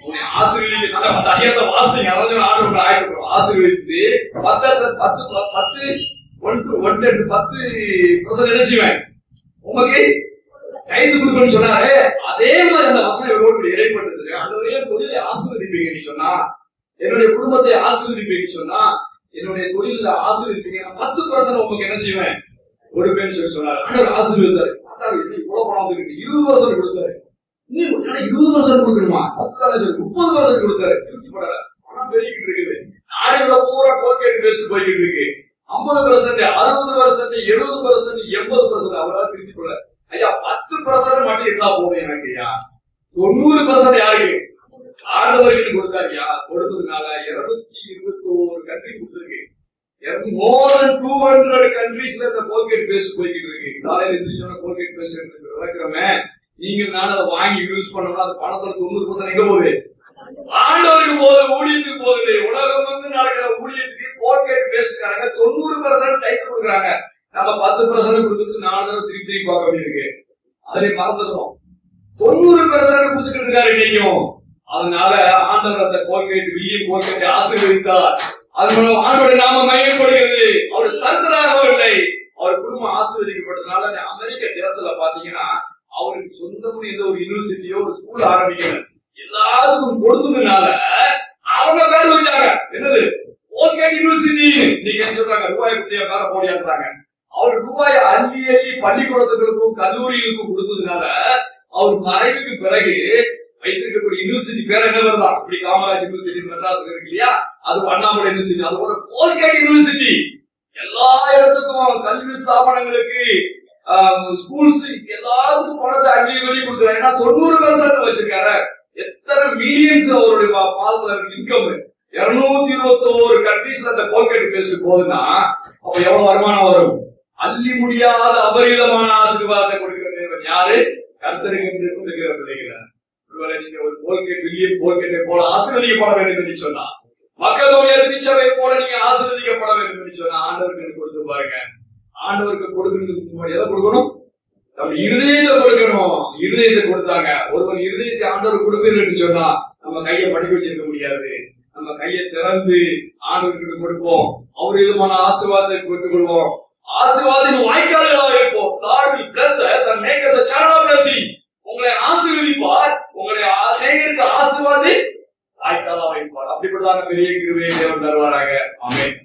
உன்னை ஆசீர்வதிக்க அதிகத்தை வாசிங்க. அதாவது ஆண்டவர் ஆசீர்வதித்து 10% நினைச்சுவேன் உமக்கு கைது கொடுக்கணும்னு சொன்னாரு. அதே மாதிரி அந்த வசனம் இவரோடு இடைப்பட்டது. ஆண்டவரே தொழிலை ஆசீர்வதிப்பீங்க நீ சொன்னா, என்னுடைய குடும்பத்தை ஆசீர்வதிப்பீங்க சொன்னா, என்னுடைய தொழில ஆசீர்வதிப்பீங்க, 10% உங்களுக்கு என்ன செய்வேன் ஒரு பேர் சொல்லி சொன்னாரு. ஆண்டவர் ஆசீர்வதித்தாரு. இவ்வளவு பணம் வந்து 20% கொடுத்தாரு. இன்னும் 20% கொடுக்கணுமா, 30% கொடுத்தாரு. திருப்தி படல, பணம் பெருகிட்டு இருக்குது. நாடுகளை பூரா கோல்கேட் பேஸ்ட் போய்கிட்டு இருக்கு. 50%, 60%, 70%, 80% அவரால் திருப்தி கொள்ள. ஐயா 10% மட்டும் இருந்தா போதும் எனக்கு. ஐயா 90% யாருக்கு ஆண்டவருக்கு கொடுத்தாருயா. கொடுத்ததுனால 221 கண்ட்ரி கொடுத்திருக்கு. more than 200 கண்ட்ரீஸ்ல இந்த கோல்கேட் பேஸ்ட் போய்கிட்டு இருக்கு. காலையில எந்திரிச்சோன்னா கோல்கேட் பேஸ்ட் விளக்குறமே, நீங்க நான் அதை வாங்கி யூஸ் பண்ணோம்னா அந்த பணத்துல 90% எங்க போகுது, ஆண்டவருக்கு போகுது, ஊழியத்துக்கு போகுது. உலகம் வந்து நடக்கிற ஊழியத்துக்கு கோல்கேட் பேஸ்ட்காரங்க 90% டைப் கொடுக்குறாங்க. நம்ம 10% கொடுத்துட்டு 4 தடவை திருப்பி பார்க்க வேண்டியிருக்கு. அதை மறந்துடும். 90% கொடுத்துட்டு இருக்காரு இன்னைக்கும். அதனால ஆண்டவர் அந்த கோல்கேட், வில்லியம் கோல்கேட்டை ஆசீர்வதித்தார். அது மூலம் ஆண்டோட நாம மையப்படுகிறது. அவர் தருதலாகவில்லை, அவர் குடும்பம் ஆசீர்வதிக்கப்பட்டதுனால அமெரிக்க தேசத்துல பாத்தீங்கன்னா அவருக்கு சொந்தமும் எந்த ஒரு யூனிவர்சிட்டியோ ஒரு ஸ்கூல் ஆரம்பிக்கல, எல்லாத்துக்கும் கொடுத்ததுனால அவங்க பேர் வச்சாங்க. என்னது கோல்கேட் யூனிவர்சிட்டி. நீங்க என்ன சொல்றாங்க, ரூபாய் குட்டியா மேல போடியாடுறாங்க. அவர் ரூபாய் அள்ளி பள்ளிக்கூடத்துகளுக்கும் கல்லூரிகளுக்கும் கொடுத்ததுனால அவர் மறைவுக்கு பிறகு வைத்திருக்கக்கூடிய யூனிவர்சிட்டி பேர் என்ன வருதா, இப்படி காமராஜ் யூனிவர்சிட்டி மெட்ராஸ் இருக்கு இல்லையா, அது அண்ணாமலை யூனிவர்சிட்டி. அது போல கோல்கேட் யூனிவர்சிட்டி எல்லா இடத்துக்கும் கல்வி ஸ்தாபனங்களுக்கு ஸ்கூல்ஸ் எல்லாத்துக்கும் பணத்தை அள்ளி வெளியே கொடுக்குறாரு. ஏன்னா 90% வச்சிருக்காரு. எத்தனை மில்லியன்ஸ் அவருடைய பாதத்துல இருக்கு இன்கம். 221 கண்ட்ரீஸ்ல அந்த கோல்கேட் பேஸ்ட் போகுதுன்னா அப்ப எவ்வளவு வருமானம் வரும்? அள்ளி முடியாத அபரிதமான ஆசீர்வாதத்தை கொடுக்கிற தேவன் யாரு? கர்த்தருக்கு என்று கொடுக்கிற பிள்ளைகள். ஒருவேளை நீங்க ஒரு கோல்கேட், வில்லியம் கோல்கேட்டை போல ஆசீர்வதிக்கப்பட வேண்டும் என்று சொன்னா, மக்கதோனியா திருச்சபை போல நீங்க ஆசீர்வதிக்கப்பட வேண்டும் என்று சொன்னா, ஆண்டவருக்கு கொடுத்து பாருங்க. ஆண்டவருக்கு கொடுக்கிறதுக்கு முன்னாடி எதை கொடுக்கணும்? நம்ம இருதயத்தை கொடுக்கணும். இருதயத்தை கொடுத்தாங்க. ஒருவன் இருதயத்தை ஆண்டவர் கொடுப்பீர்கள் சொன்னா நம்ம கையை படிக்க வச்சிருக்க முடியாது. நம்ம கையை திறந்து ஆண்டவருக்கு கொடுப்போம். அவர் விதமான ஆசீர்வாதத்தை கொடுத்துக் கொள்வோம். ஆசீர்வாதத்தின் வாய்க்கால்களாக இருப்போம். God will bless us and make us a channel of blessing. உங்களை ஆசீர்வதிப்பார். உங்களை சேகரிக்க ஆசீர்வாதி வாய்க்காலாக வைப்பார். அப்படிப்பட்டதான பெரிய கிருபையை தேவன் தருவாராக. ஆமென்.